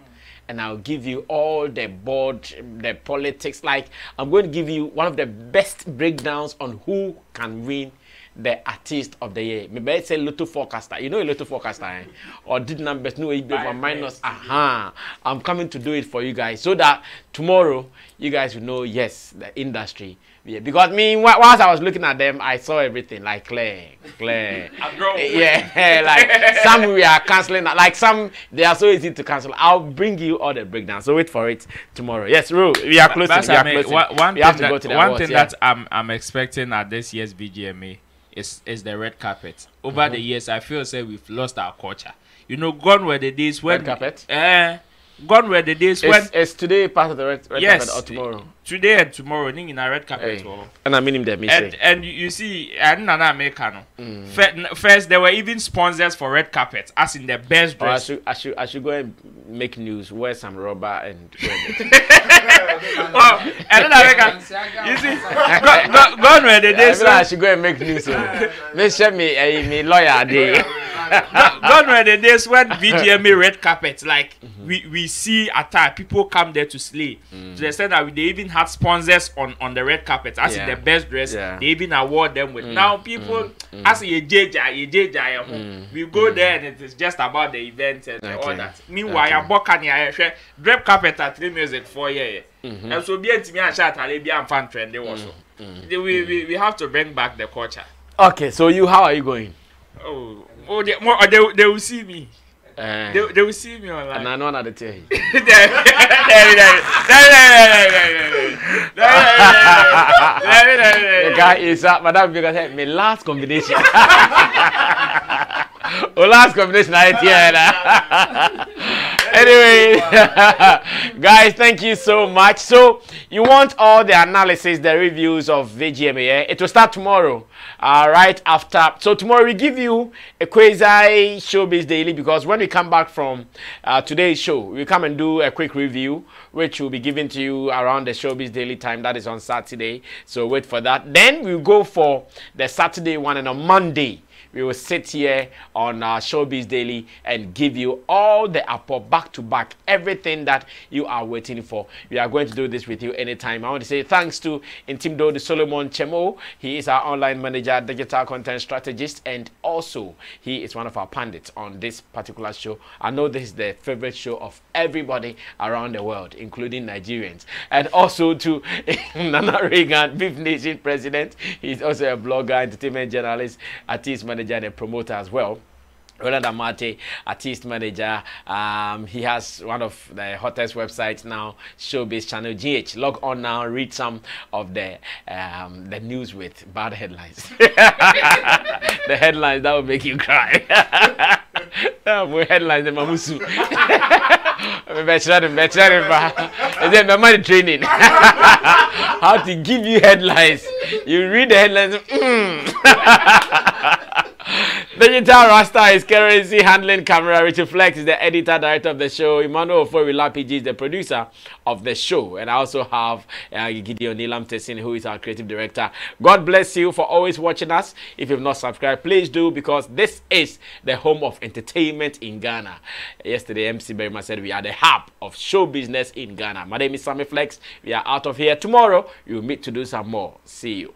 Speaker 4: and I'll give you all the board, the politics. Like, I'm going to give you one of the best breakdowns on who can win the Artist of the Year. Maybe it's a little forecaster. You know a little forecaster, eh? Or did numbers, no, minus. I'm coming to do it for you guys so that tomorrow you guys will know, yes, the industry. Yeah, because whilst I was looking at them, I saw everything like clear. Yeah, like some we are canceling, like some they are so easy to cancel. I'll bring you all the breakdown. So wait for it tomorrow. Yes, Ru, we are closing.
Speaker 7: One thing that I'm expecting at this year's VGMA is the red carpet. Over the years, I feel we've lost our culture. Gone were the days when
Speaker 4: red carpet.
Speaker 7: Gone were the days when
Speaker 4: it's today part of the red
Speaker 7: yes,
Speaker 4: carpet or tomorrow.
Speaker 7: Today and tomorrow, ning in a red carpet.
Speaker 4: And I mean him there,
Speaker 7: and you see, and Nana Americano. First, there were even sponsors for red carpets, as in the best dress.
Speaker 4: I should go and make news, wear some rubber and.
Speaker 7: Well, and then American, you see, gone were the days.
Speaker 4: I should go and make news. Make sure me lawyer day.
Speaker 7: Gone were the days when VGMA red carpets, like we see at time people come there to slay. To the extent that they even had sponsors on the red carpet, as in the best dress. They even award them with. Now people, as a JJ, we go there and it is just about the event and all that. Meanwhile, your Bokanya red carpet at 3 music 4 years. And so be it me and chat Arabian fan trend they also. We have to bring back the culture.
Speaker 4: Okay, so how are you going?
Speaker 7: They will see me. They will see me online.
Speaker 4: And I know how to tell you. The guy is Madam because my last combination. Last combination Anyway, guys, thank you so much. So you want all the analysis, the reviews of VGMA? It will start tomorrow, right after. So tomorrow we give you a quasi showbiz daily, because when we come back from today's show, we come and do a quick review, which will be given to you around the showbiz daily time. That is on Saturday. So wait for that. Then we'll go for the Saturday one, and on Monday we will sit here on Showbiz Daily and give you all the back to back, everything that you are waiting for. We are going to do this with you anytime. I want to say thanks to Intimdo Solomon Chemo. He is our online manager, digital content strategist, and also he is one of our pundits on this particular show. I know this is the favorite show of everybody around the world, including Nigerians. And also to Nana Reagan, Beef Nation president. He's also a blogger, entertainment journalist, artist manager, and a promoter as well. Ronald Amate, artist manager. He has one of the hottest websites now, Showbiz Channel GH. Log on now, read some of the news with bad headlines. The headlines that will make you cry. More headlines than Mamusu. Is it my money training? How to give you headlines? You read the headlines. Digital Rasta is currency handling camera. Richard Flex is the editor director of the show. Emmanuel Oforila PG is the producer of the show. And I also have Gideon Nilam Tessin, who is our creative director. God bless you for always watching us. If you've not subscribed, please do, because this is the home of entertainment in Ghana. Yesterday, MC Berima said we are the hub of show business in Ghana. My name is Sammy Flex. We are out of here. Tomorrow, you'll meet to do some more. See you.